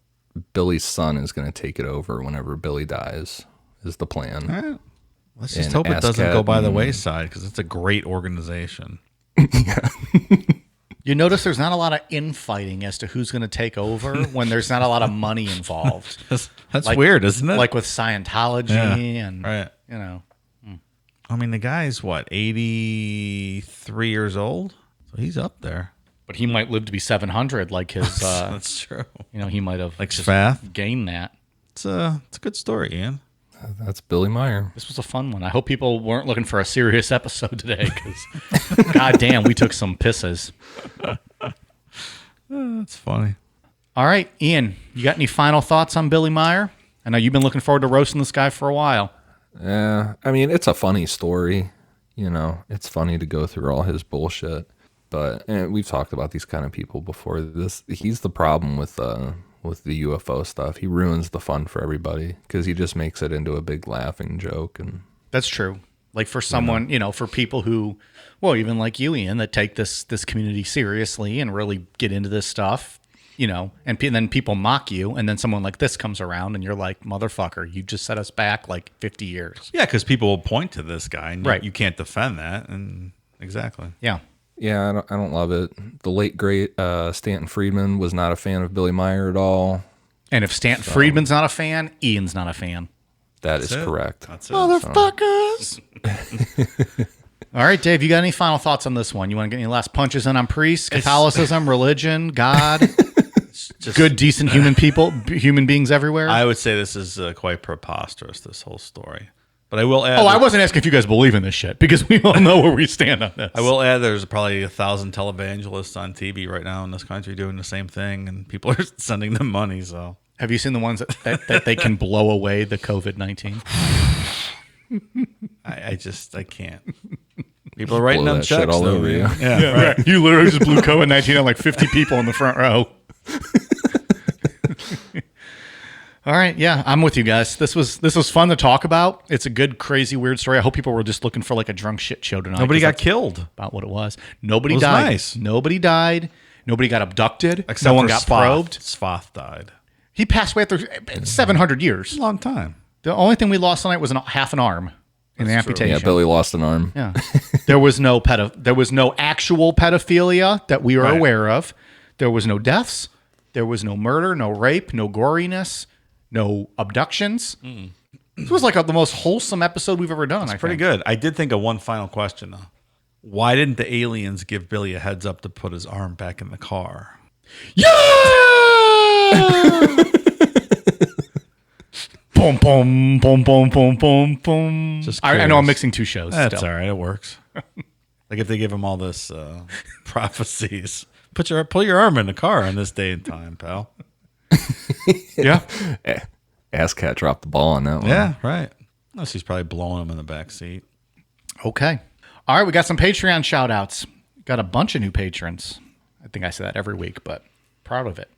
Billy's son is going to take it over whenever Billy dies, is the plan.
All right. Let's just
And
hope it doesn't
ASCAT
go by the
and-
wayside because it's a great organization.
You notice there's not a lot of infighting as to who's going to take over when there's not a lot of money involved.
That's
Like-
weird, isn't it?
Like with Scientology and,
right.
you know.
I mean, the guy's what, 83 years old? So he's up there.
But he might live to be 700 like his,
That's true.
he might have
Like
just
Sfath?
gained that.
It's a good story, Ian.
That's Billy Meier.
This was a fun one. I hope people weren't looking for a serious episode today because, god damn, we took some pisses.
That's funny.
All right, Ian, you got any final thoughts on Billy Meier? I know you've been looking forward to roasting this guy for a while.
Yeah, I mean, it's a funny story. It's funny to go through all his bullshit. But we've talked about these kind of people before. He's the problem with the UFO stuff. He ruins the fun for everybody because he just makes it into a big laughing joke. And
That's true. Like for someone, for people who, well, even like you, Ian, that take this community seriously and really get into this stuff, and then people mock you, and then someone like this comes around, and you're like, motherfucker, you just set us back like 50 years.
Yeah, because people will point to this guy, and
Right.
you can't defend that. And exactly.
Yeah.
yeah, I don't love it. The late great Stanton Friedman was not a fan of Billy Meier at all.
And if Stanton Friedman's not a fan, Ian's not a fan.
That is
it.
correct.
That's it.
Motherfuckers. All right, Dave, you got any final thoughts on this one? You want to get any last punches in on priests, Catholicism, religion, God,
Just,
good, decent human beings everywhere?
I would say this is quite preposterous, this whole story. But I will add.
I wasn't asking if you guys believe in this shit because we all know where we stand on this.
I will add there's probably 1,000 televangelists on TV right now in this country doing the same thing, and people are sending them money. So
Have you seen the ones that they can blow away the COVID-19?
I can't. People are writing
Blow
them
that shit
checks
all
though,
over
man.
you.
Yeah, right.
You literally just blew COVID-19 on like 50 people in the front row. All right, yeah, I'm with you guys. This was fun to talk about. It's a good, crazy, weird story. I hope people were just looking for like a drunk shit show tonight.
Nobody
'cause
got
that's
killed.
about what it was. Nobody
It was
died.
nice.
Nobody died. Nobody got abducted.
Except
no one
for
got
Sfath.
probed.
Sfath died.
He passed away after 700 years.
Long time.
The only thing we lost tonight was half an arm in the amputation.
Yeah, Billy lost an arm.
Yeah. There was no actual pedophilia that we are
Right.
aware of. There was no deaths. There was no murder, no rape, no goriness, no abductions. This was like the most wholesome episode we've ever done. I
Pretty
think.
good. I did think of one final question though. Why didn't the aliens give Billy a heads up to put his arm back in the car?
Yeah! Boom, boom, boom, boom, boom, boom, boom.
Just
I know I'm
curious.
mixing two shows.
That's
still.
all right. It works. Like if they give him all this prophecies, pull your arm in the car in this day and time, pal.
Yeah.
ASCAT dropped the ball on that one.
Yeah, right. Unless he's probably blowing him in the back seat.
Okay. All right, we got some Patreon shout outs. Got a bunch of new patrons. I think I say that every week, but proud of it.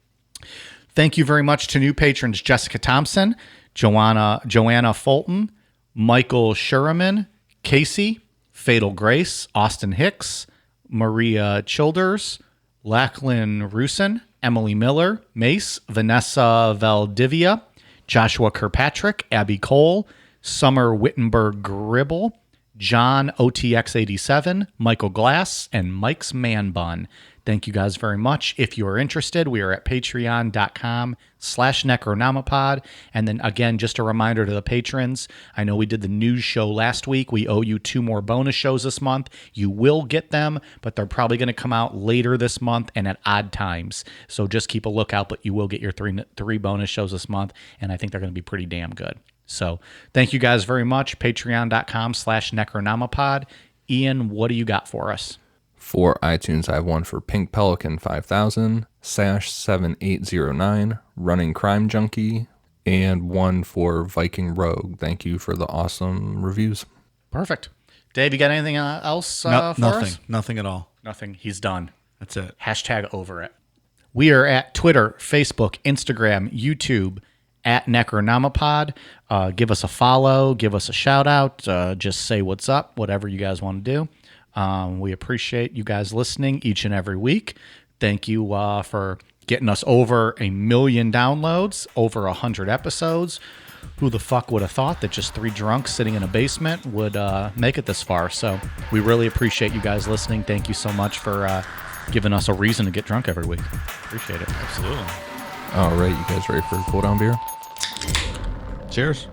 Thank you very much to new patrons Jessica Thompson, Joanna Fulton, Michael Sherman, Casey, Fatal Grace, Austin Hicks, Maria Childers, Lachlan Rusin, Emily Miller, Mace, Vanessa Valdivia, Joshua Kirkpatrick, Abby Cole, Summer Wittenberg Gribble, John OTX87, Michael Glass, and Mike's Man Bun. Thank you guys very much. If you are interested, we are at patreon.com/Necronomipod. And then again, just a reminder to the patrons, I know we did the news show last week. We owe you 2 more bonus shows this month. You will get them, but they're probably going to come out later this month and at odd times. So just keep a lookout, but you will get your three bonus shows this month. And I think they're going to be pretty damn good. So thank you guys very much. Patreon.com/Necronomipod. Ian, what do you got for us?
For iTunes, I have one for Pink Pelican 5000, Sash 7809, Running Crime Junkie, and one for Viking Rogue. Thank you for the awesome reviews.
Perfect. Dave, you got anything else for
Nothing.
us?
Nothing at all.
Nothing. He's done.
That's it.
Hashtag over it. We are at Twitter, Facebook, Instagram, YouTube, at Necronomipod. Give us a follow. Give us a shout out. Just say what's up, whatever you guys want to do. We appreciate you guys listening each and every week. Thank you for getting us over 1 million downloads, over 100 episodes. Who the fuck would have thought that just 3 drunks sitting in a basement would make it this far? So we really appreciate you guys listening. Thank you so much for giving us a reason to get drunk every week. Appreciate it.
Absolutely.
All right, you guys ready for a cool down beer?
Cheers.